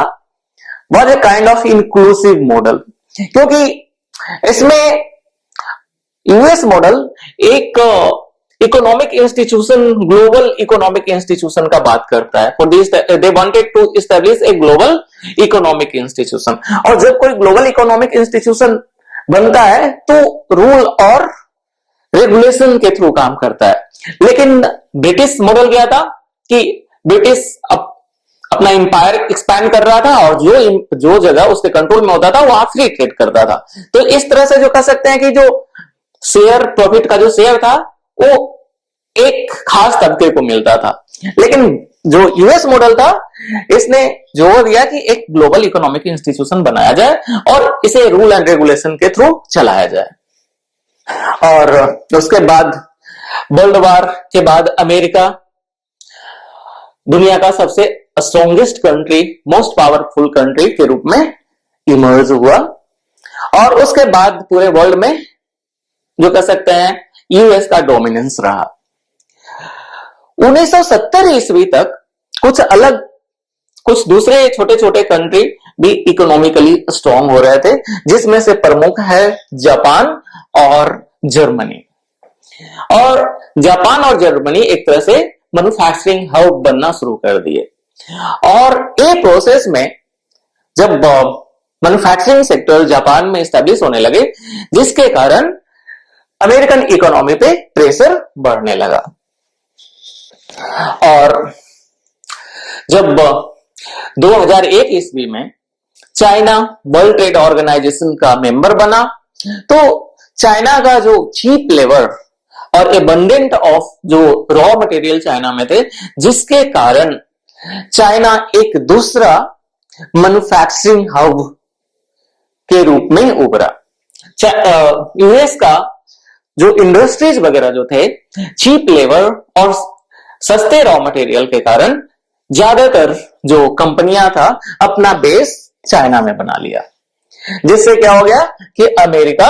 was a kind of inclusive model, क्योंकि इसमें यूएस मॉडल एक economic institution, global economic institution का बात करता है। For this they wanted to establish a global economic institution. और जब कोई ग्लोबल इकोनॉमिक इंस्टीट्यूशन बनता है तो रूल और रेगुलेशन के थ्रू काम करता है। लेकिन ब्रिटिश मॉडल क्या था कि ब्रिटिश अपना एम्पायर एक्सपैंड कर रहा था और जो जगह उसके कंट्रोल में होता था वहां फ्री ट्रेड करता था। तो इस तरह से जो कह सकते हैं कि जो शेयर, प्रॉफिट का जो शेयर था वो एक खास तबके को मिलता था। लेकिन जो यूएस मॉडल था इसने जोर दिया कि एक ग्लोबल इकोनॉमिक इंस्टीट्यूशन बनाया जाए और इसे रूल एंड रेगुलेशन के थ्रू चलाया जाए। और उसके बाद वर्ल्ड वॉर के बाद अमेरिका दुनिया का सबसे strongest country, most powerful country के रूप में इमर्ज हुआ और उसके बाद पूरे वर्ल्ड में जो कह सकते हैं यूएस का डोमिनेंस रहा। 1970 ईस्वी तक कुछ दूसरे छोटे छोटे कंट्री भी इकोनॉमिकली स्ट्रांग हो रहे थे, जिसमें से प्रमुख है जापान और जर्मनी। और जापान और जर्मनी एक तरह से मैन्युफैक्चरिंग हब बनना शुरू कर दिए और ये प्रोसेस में जब मैन्युफैक्चरिंग सेक्टर जापान में एस्टेब्लिश होने लगे, जिसके कारण अमेरिकन इकोनॉमी पे प्रेशर बढ़ने लगा। और जब 2001 ईस्वी में चाइना वर्ल्ड ट्रेड ऑर्गेनाइजेशन का मेंबर बना तो चाइना का जो चीप लेबर और एबंडेंट ऑफ जो रॉ मटेरियल चाइना में थे, जिसके कारण चाइना एक दूसरा मैन्युफैक्चरिंग हब के रूप में उभरा। यूएस का जो इंडस्ट्रीज वगैरह जो थे, चीप लेबर और सस्ते रॉ मटेरियल के कारण ज्यादातर जो कंपनियां था अपना बेस चाइना में बना लिया, जिससे क्या हो गया कि अमेरिका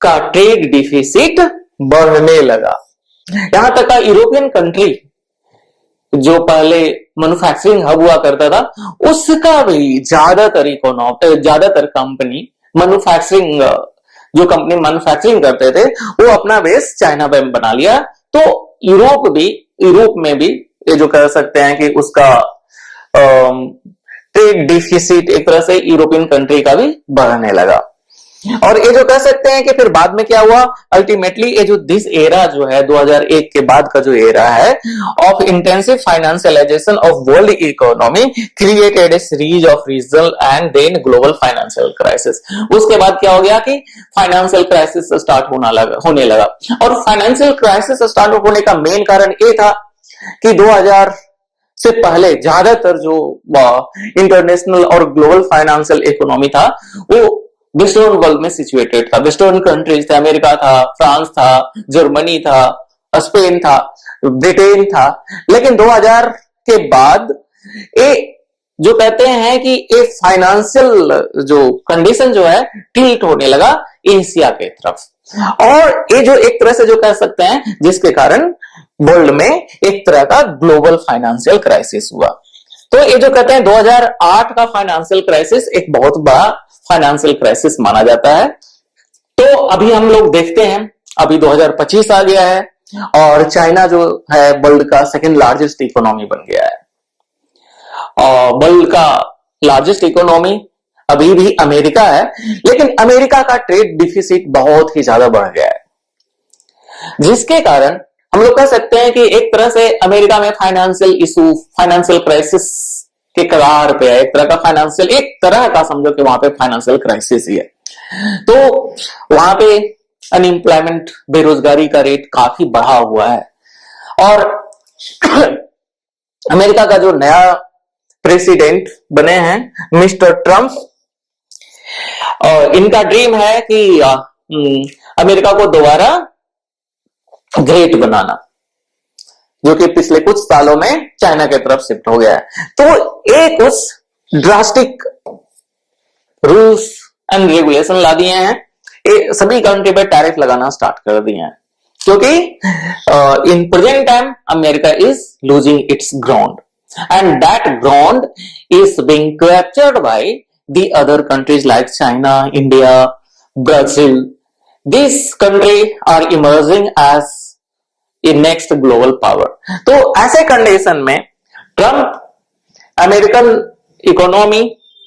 का ट्रेड डिफिसिट बढ़ने लगा। यहां तक का यूरोपियन कंट्री जो पहले मैन्युफैक्चरिंग हब हुआ करता था, उसका भी ज्यादातर कंपनी मैन्युफैक्चरिंग, जो कंपनी मैन्युफैक्चरिंग करते थे वो अपना बेस चाइना में बना लिया। तो यूरोप में भी ये जो कह सकते हैं कि उसका ट्रेड डिफिसिट एक तरह से यूरोपियन कंट्री का भी बढ़ने लगा। और ये जो कह सकते हैं कि फिर बाद में क्या हुआ, अल्टीमेटली ये जो दिस एरा जो है 2001 के बाद का जो एरा है of intensive financialisation of world economy created a series of regional and then global financial crisis. उसके बाद क्या हो गया कि फाइनेंशियल क्राइसिस स्टार्ट होने लगा। और फाइनेंशियल क्राइसिस स्टार्ट होने का मेन कारण ये था कि 2000 से पहले ज्यादातर जो इंटरनेशनल और ग्लोबल फाइनेंशियल इकोनॉमी था वो वेस्टर्न वर्ल्ड में सिचुएटेड था। वेस्टर्न कंट्रीज थे, अमेरिका था, फ्रांस था, जर्मनी था, स्पेन था, ब्रिटेन था। लेकिन 2000 के बाद ये जो कहते हैं कि ये फाइनेंशियल जो कंडीशन जो है टिल्ट होने लगा एशिया के तरफ। और ये जो एक तरह से जो कह सकते हैं जिसके कारण वर्ल्ड में एक तरह का ग्लोबल फाइनेंशियल क्राइसिस हुआ। तो ये जो कहते हैं 2008 का फाइनेंशियल क्राइसिस एक बहुत बड़ा फाइनेंशियल क्राइसिस माना जाता है। तो अभी हम लोग देखते हैं, अभी 2025 आ गया है और चाइना जो है वर्ल्ड का सेकंड लार्जेस्ट इकोनॉमी बन गया है। और वर्ल्ड का लार्जेस्ट इकोनॉमी अभी भी अमेरिका है, लेकिन अमेरिका का ट्रेड डिफिसिट बहुत ही ज्यादा बढ़ गया है, जिसके कारण हम लोग कह सकते हैं कि एक तरह से अमेरिका में फाइनेंशियल इशू, फाइनेंशियल क्राइसिस के कगार पे है। एक तरह का फाइनेंशियल, एक तरह का समझो कि वहां पे फाइनेंशियल क्राइसिस ही है। तो वहां पे अनएम्प्लॉयमेंट, बेरोजगारी का रेट काफी बढ़ा हुआ है। और अमेरिका का जो नया प्रेसिडेंट बने हैं मिस्टर ट्रम्प, और इनका ड्रीम है कि अमेरिका को दोबारा ग्रेट बनाना, जो कि पिछले कुछ सालों में चाइना की तरफ शिफ्ट हो गया है। तो एक कुछ ड्रास्टिक रूल्स एंड रेगुलेशन ला दिए हैं, ये सभी कंट्री पे टैरिफ लगाना स्टार्ट कर दिए हैं, क्योंकि in present time America is losing its ground and that ground is being captured by the other countries like China, India, Brazil. This country are emerging as a next global power. तो ऐसे कंडीशन में ट्रम्प अमेरिकन इकोनॉमी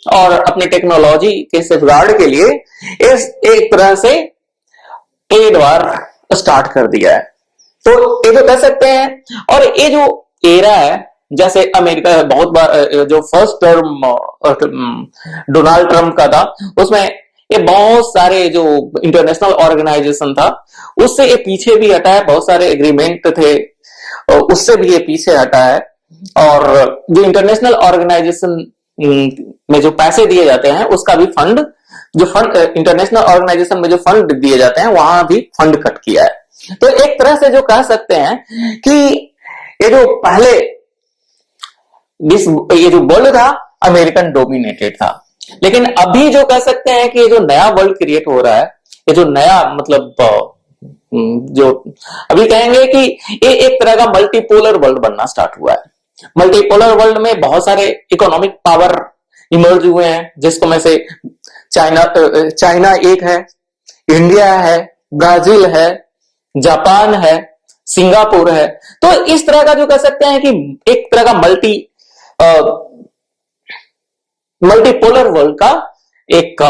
और अपनी टेक्नोलॉजी के सेफगार्ड के लिए इस एक तरह से ट्रेड वार स्टार्ट कर दिया है। तो ये जो कह सकते हैं, और ये जो एरा है, जैसे अमेरिका बहुत बार जो फर्स्ट टर्म डोनाल्ड ट्रम्प का था, उसमें ये बहुत सारे जो इंटरनेशनल ऑर्गेनाइजेशन था उससे ये पीछे भी हटा है, बहुत सारे एग्रीमेंट थे उससे भी ये पीछे हटा है। और जो इंटरनेशनल ऑर्गेनाइजेशन में जो पैसे दिए जाते हैं उसका भी फंड, जो फंड इंटरनेशनल ऑर्गेनाइजेशन में जो फंड दिए जाते हैं वहां भी फंड कट किया है। तो एक तरह से जो कह सकते हैं कि ये जो पहले ये जो वर्ल्ड था अमेरिकन डोमिनेटेड था, लेकिन अभी जो कह सकते हैं कि ये जो नया वर्ल्ड क्रिएट हो रहा है, ये जो नया मतलब जो अभी कहेंगे कि ये एक तरह का मल्टीपोलर वर्ल्ड बनना स्टार्ट हुआ है। मल्टीपोलर वर्ल्ड में बहुत सारे इकोनॉमिक पावर इमर्ज हुए हैं, जिसको में से चाइना एक है, इंडिया है, ब्राजील है, जापान है, सिंगापुर है। तो इस तरह का जो कह सकते हैं कि एक तरह का मल्टीपोलर वर्ल्ड का एक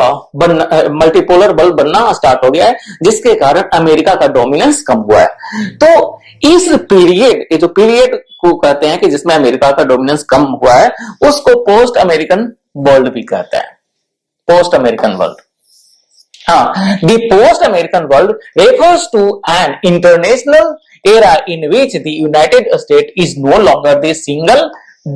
मल्टीपोलर वर्ल्ड बनना स्टार्ट हो गया है, जिसके कारण अमेरिका का डोमिनेंस कम हुआ है। तो इस पीरियड, ये जो पीरियड को कहते हैं कि जिसमें अमेरिका का डोमिनेंस कम हुआ है, उसको पोस्ट अमेरिकन वर्ल्ड भी कहते हैं। पोस्ट अमेरिकन वर्ल्ड, हाँ, the post-American world refers to an international era in which the United States is no longer the single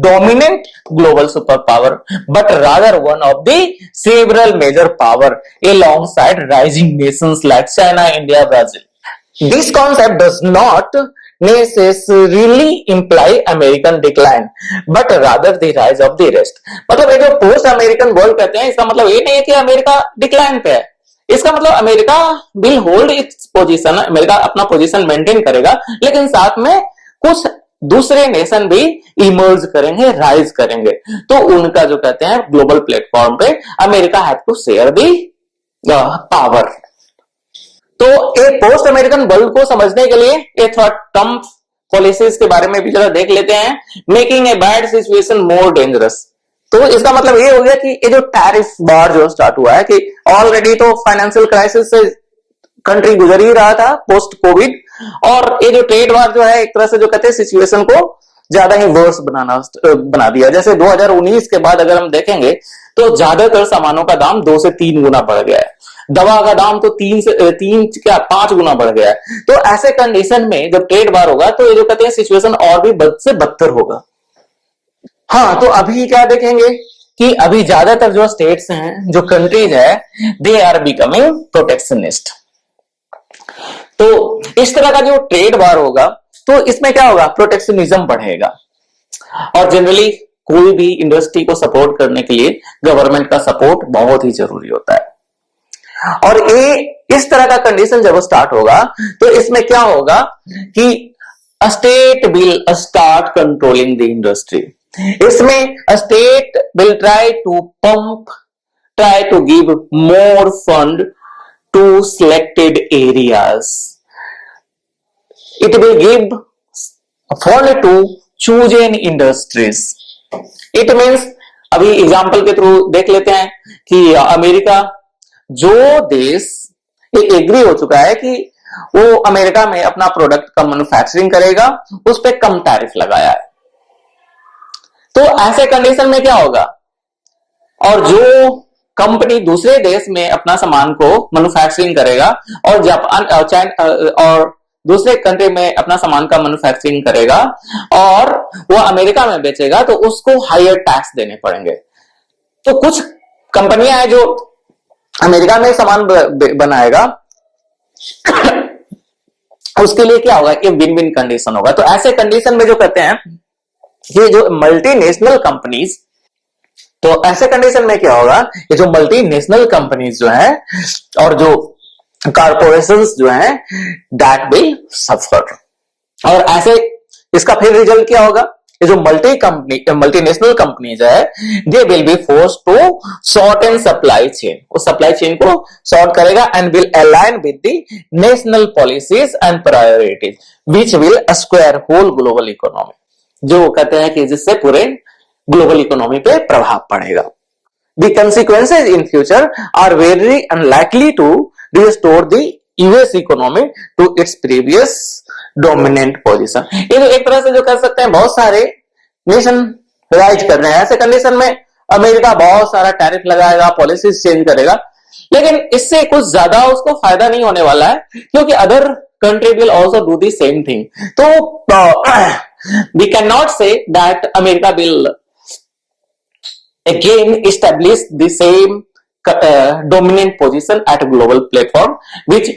dominant global superpower, but rather one of the several major power alongside rising nations like China, India, Brazil. This concept does not necessarily imply American decline, but rather the rise of the rest. मतलब ये जो पोस्ट अमेरिकन वर्ल्ड कहते हैं, इसका मतलब ये नहीं है कि अमेरिका डिक्लाइन पे है। इसका मतलब America will hold its position, America अपना पोजीशन मेंटेन करेगा, लेकिन साथ में कुछ दूसरे नेशन भी इमर्ज करेंगे, राइज करेंगे। तो उनका जो कहते हैं ग्लोबल प्लेटफॉर्म पे America have to share the power. तो एक पोस्ट अमेरिकन वर्ल्ड को समझने के लिए एक ट्रम्प पॉलिसीज के बारे में भी जरा देख लेते हैं। Making a bad situation more dangerous, तो इसका मतलब ये हो गया कि ये जो टैरिफ बार जो स्टार्ट हुआ है, कि ऑलरेडी तो फाइनेंशियल क्राइसिस से कंट्री गुजर ही रहा था पोस्ट कोविड, और ये जो ट्रेड वार जो है एक तरह से जो कहते हैं सिचुएशन को ज्यादा ही वर्स बना दिया। जैसे 2019 के बाद अगर हम देखेंगे तो ज्यादातर सामानों का दाम 2 से 3 गुना बढ़ गया है, दवा का दाम तो 3 क्या 5 गुना बढ़ गया है। तो ऐसे कंडीशन में जब ट्रेड वार होगा तो ये जो कहते हैं सिचुएशन और भी बद से बदतर होगा। हाँ, तो अभी क्या देखेंगे कि अभी ज्यादातर जो स्टेट्स हैं, जो कंट्रीज है, दे आर बिकमिंग प्रोटेक्शनिस्ट। तो इस तरह का जो ट्रेड वार होगा तो इसमें क्या होगा, प्रोटेक्शनिज्म बढ़ेगा। और जनरली कोई भी इंडस्ट्री को सपोर्ट करने के लिए गवर्नमेंट का सपोर्ट बहुत ही जरूरी होता है। और ये इस तरह का कंडीशन जब स्टार्ट होगा तो इसमें क्या होगा कि state will start controlling the industry. इसमें state will try to give more fund to selected areas. It will give fund to chosen industries. It means, अभी एग्जाम्पल के थ्रू देख लेते हैं कि अमेरिका जो देश एग्री हो चुका है कि वो अमेरिका में अपना प्रोडक्ट का मैन्युफैक्चरिंग करेगा, उस पर कम टैरिफ लगाया है। तो ऐसे कंडीशन में क्या होगा, और जो कंपनी दूसरे देश में अपना सामान को मैन्युफैक्चरिंग करेगा और जापान और दूसरे कंट्री में अपना सामान का मैन्युफैक्चरिंग करेगा और वो अमेरिका में बेचेगा, तो उसको हायर टैक्स देने पड़ेंगे। तो कुछ कंपनियां हैं जो अमेरिका में सामान बनाएगा उसके लिए क्या होगा, ये विन विन कंडीशन होगा। तो ऐसे कंडीशन में जो कहते हैं ये जो मल्टीनेशनल कंपनीज, तो ऐसे कंडीशन में क्या होगा, ये जो मल्टीनेशनल कंपनीज जो है और जो कॉर्पोरेशंस जो है, दैट विल सफर। और ऐसे इसका फिर रिजल्ट क्या होगा, ये जो मल्टीनेशनल कंपनीज है, they will be force to sort and supply chain, वो सप्लाई चेन को सॉर्ट करेगा and will align with the national policies and priorities which will square whole global economy. जो कहते हैं कि जिससे पूरे ग्लोबल इकोनॉमी पे प्रभाव पड़ेगा। The consequences in future are very unlikely to restore the US economy to its previous dominant position. ये तो एक तरह से जो कर सकते हैं, बहुत सारे नेशन राइज कर रहे हैं, ऐसे कंडीशन में अमेरिका बहुत सारा टैरिफ लगाएगा, पॉलिसीज चेंज करेगा, लेकिन इससे कुछ ज्यादा उसको फायदा नहीं होने वाला है, क्योंकि other country will also do the same thing. तो we cannot say that America will again establish the same dominant position at global platform which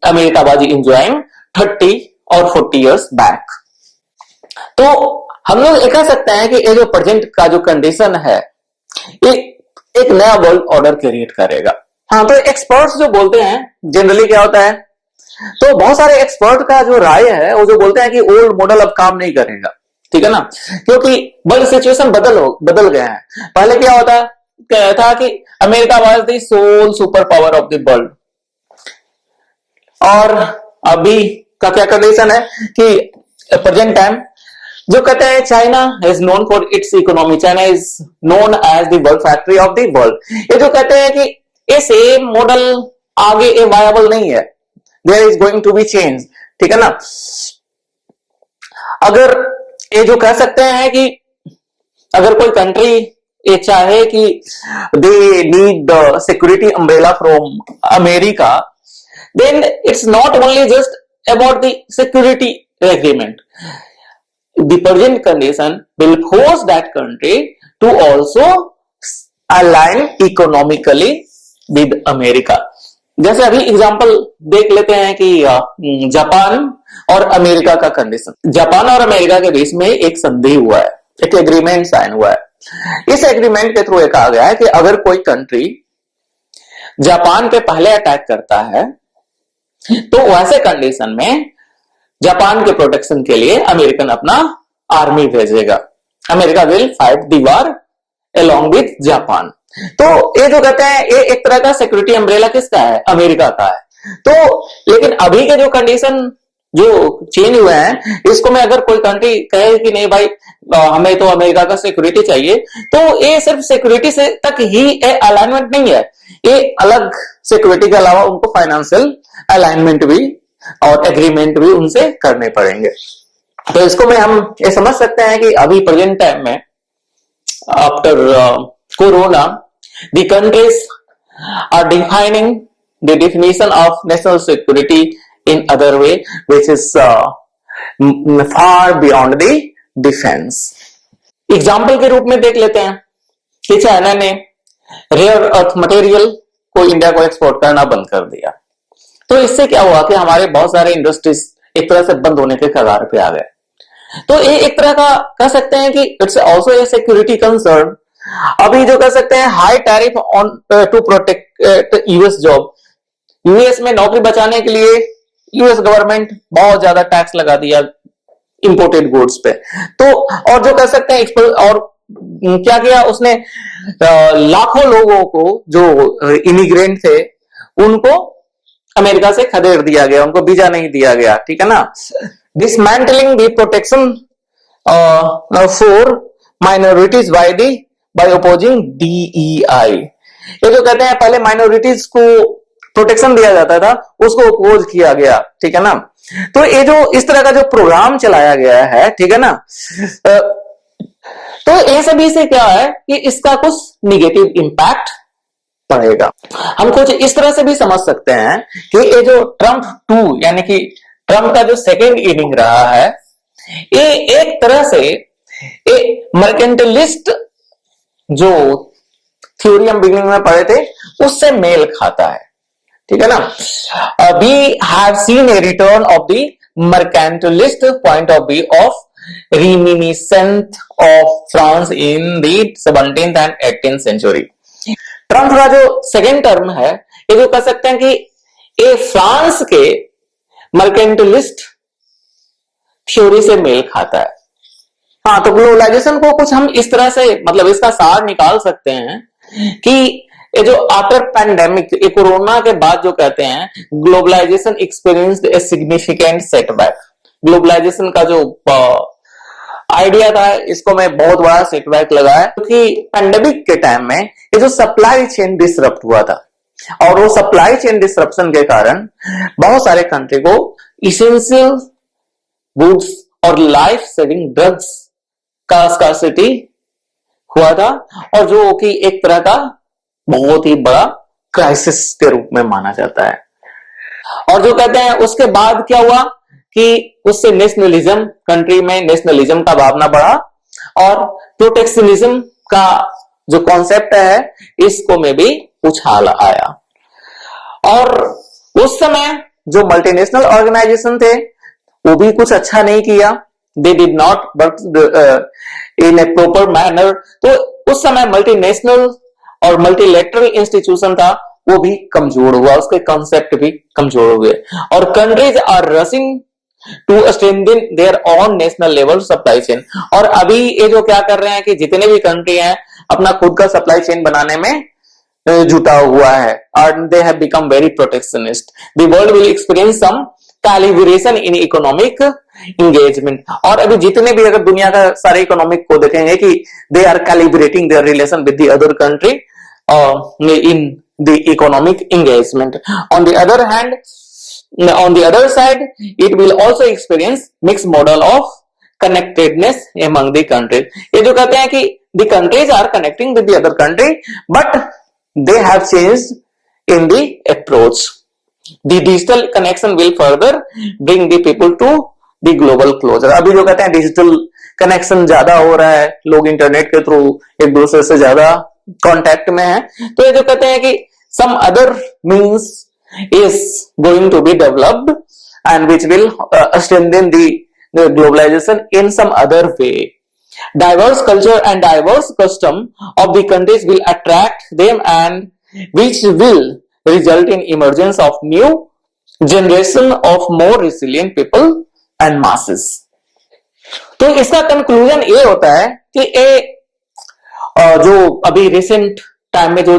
America was enjoying 30 or 40 years back. तो हम लोग ये कह सकते हैं कि ये जो प्रेजेंट का जो कंडीशन है, ये एक नया वर्ल्ड ऑर्डर क्रिएट करेगा। हाँ, तो एक्सपर्ट्स जो बोलते हैं जनरली क्या होता है, तो बहुत सारे एक्सपर्ट का जो राय है वो जो बोलते हैं कि ओल्ड मॉडल अब काम नहीं करेगा, ठीक है ना, क्योंकि वर्ल्ड सिचुएशन बदल गया है। पहले क्या होता था कि America was the sole super power of the world, और अभी का क्या कंडीशन है कि प्रेजेंट टाइम जो कहते हैं China is known for its economy, China is known as the world factory of the world. ये जो कहते हैं कि ये सेम मॉडल आगे ये वायबल नहीं है, there is going to be change, ठीक है ना। अगर ये जो कह सकते हैं कि अगर कोई कंट्री ये चाहे कि they need the security umbrella from America, then it's not only just about the security agreement, the present condition will force that country to also align economically with America. जैसे अभी एग्जांपल देख लेते हैं कि जापान और अमेरिका का कंडीशन। जापान और अमेरिका के बीच में एक संधि हुआ है, एक एग्रीमेंट साइन हुआ है। इस एग्रीमेंट के थ्रू ये कहा गया है कि अगर कोई कंट्री जापान पे पहले अटैक करता है तो वैसे कंडीशन में जापान के प्रोटेक्शन के लिए अमेरिकन अपना आर्मी भेजेगा। America will fight the war along with Japan. तो ये जो कहते हैं ये एक तरह का सिक्योरिटी अम्ब्रेला किसका है, अमेरिका का है। तो लेकिन अभी के जो कंडीशन जो चेंज हुए हैं, इसको मैं अगर कोई कंट्री कहे कि नहीं भाई हमें तो अमेरिका का सिक्योरिटी चाहिए, तो ये सिर्फ सिक्योरिटी से तक ही अलाइनमेंट नहीं है, ये अलग सिक्योरिटी के अलावा उनको फाइनेंशियल अलाइनमेंट भी और एग्रीमेंट भी उनसे करने पड़ेंगे। तो इसको में हम ये समझ सकते हैं कि अभी प्रेजेंट टाइम में after corona the countries are defining the definition of national security in other way which is far beyond the defense। Example के रूप में देख लेते हैं कि चाइना ने रेयर अर्थ मटेरियल को इंडिया को एक्सपोर्ट करना बंद कर दिया। तो इससे क्या हुआ कि हमारे बहुत सारे इंडस्ट्रीज एक तरह से बंद होने के कगार पे आ गए। तो ये एक तरह का कह सकते हैं कि it's also a security concern. अभी जो कह सकते हैं high tariff on to protect US job, US में नौकरी बचाने के लिए यूएस गवर्नमेंट बहुत ज्यादा टैक्स लगा दिया इंपोर्टेड गुड्स पे। तो और जो कह सकते हैं और क्या किया उसने, लाखों लोगों को जो इमिग्रेंट थे उनको अमेरिका से खदेड़ दिया गया, उनको वीजा नहीं दिया गया, ठीक है ना। Dismantling the protection for minorities by opposing DEI। ये जो कहते हैं पहले माइनॉरिटीज को प्रोटेक्शन दिया जाता था उसको अपोज किया गया, ठीक है ना। तो ये जो इस तरह का जो प्रोग्राम चलाया गया है, ठीक है ना, तो ये सभी से क्या है कि इसका कुछ निगेटिव इंपैक्ट पड़ेगा। हम कुछ इस तरह से भी समझ सकते हैं कि ये जो ट्रंप 2 यानी कि ट्रंप का जो सेकेंड इनिंग रहा है, ये एक तरह से मर्केंटलिस्ट जो थ्योरी हम बिगिनिंग में पढ़े थे उससे मेल खाता है, ठीक है ना। We have seen a return of the mercantilist point of view of reminiscent of France in the 17th and 18th century. Trump का जो सेकेंड टर्म है ये जो कह सकते हैं कि ये फ्रांस के मर्केंटलिस्ट थ्योरी से मेल खाता है। हाँ, तो ग्लोबलाइजेशन को कुछ हम इस तरह से मतलब इसका सार निकाल सकते हैं कि ये जो आफ्टर पैंडेमिक, ये कोरोना के बाद जो कहते हैं globalisation experienced a significant setback. Globalisation का जो आइडिया था इसको में बहुत बड़ा सेटबैक लगा है क्योंकि पैंडेमिक के टाइम में ये जो सप्लाई चेन डिसरप्ट हुआ था और वो सप्लाई चेन डिसरप्शन के कारण बहुत सारे कंट्री को इसेंशियल गुड्स और लाइफ सेविंग ड्रग्स का स्कार्सिटी हुआ था और जो कि एक तरह का बहुत ही बड़ा क्राइसिस के रूप में माना जाता है। और जो कहते हैं उसके बाद क्या हुआ कि उससे नेशनलिज्म, कंट्री में नेशनलिज्म का भावना बढ़ा और प्रोटेक्शनिज्म का जो कॉन्सेप्ट है इसको में भी उछाल आया। और उस समय जो मल्टीनेशनल ऑर्गेनाइजेशन थे वो भी कुछ अच्छा नहीं किया, they did not work in A proper manner. तो उस समय मल्टीनेशनल और मल्टीलेटरल इंस्टीट्यूशन था वो भी कमजोर हुआ, उसके कॉन्सेप्ट भी कमजोर हुए और countries are rushing to strengthen their own national level supply chain. और अभी ये जो क्या कर रहे हैं कि जितने भी कंट्री हैं अपना खुद का सप्लाई चेन बनाने में जुटा हुआ है और they have become very protectionist. The world will experience some calibration in economic engagement. और अभी जितने भी अगर दुनिया का सारे इकोनॉमिक को देखेंगे कि they are calibrating their relation with the other country in the economic engagement. On the other side, it will also experience mixed model of connectedness among the countries। ये जो कहते हैं कि the countries are connecting with the other country, but they have changed in the approach। The digital connection will further bring the people to the global closure। अभी जो कहते हैं डिजिटल कनेक्शन ज्यादा हो रहा है, लोग इंटरनेट के थ्रू एक दूसरे से ज्यादा कांटेक्ट में है। तो ये जो कहते हैं कि some other means is going to be developed and which will strengthen the globalization in some other way। Diverse culture and diverse custom of the countries will attract them and which will result in emergence of new generation of more resilient people and masses। तो इसका कंक्लूजन ये होता है कि ये जो अभी रिसेंट टाइम में जो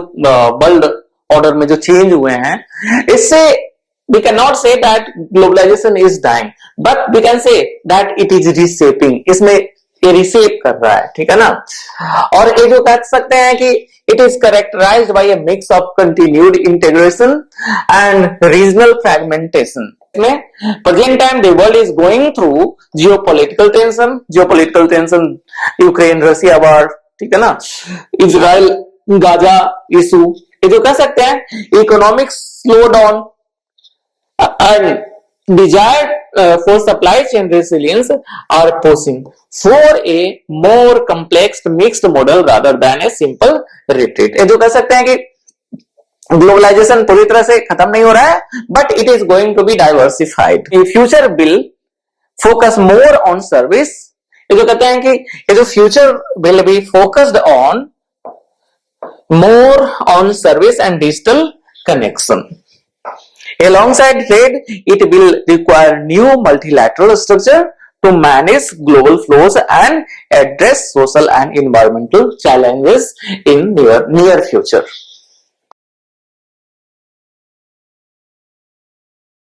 वर्ल्ड ऑर्डर में जो चेंज हुए हैं इससे we cannot say that globalization is dying, but we can say that it is reshaping. इसमें ये reshape कर रहा है, ठीक है ना। और ये जो कह सकते हैं कि it is characterized by a mix of continued integration and regional fragmentation. में present time the world is going through geopolitical tension, Ukraine Russia war, ठीक है ना, इजराइल गाजा इशू, ये जो कह सकते हैं economic slow down and desire for supply chain resilience are pushing for a more complex mixed model rather than a simple retreat. ये जो कह सकते हैं कि ग्लोबलाइजेशन पूरी तरह से खत्म नहीं हो रहा है, but it is going to be diversified. Future will focus more on service. ये जो कहते हैं कि ये जो future will be focused on more on service and digital connection. Alongside trade, it will require new multilateral structure to manage global flows and address social and environmental challenges in near future.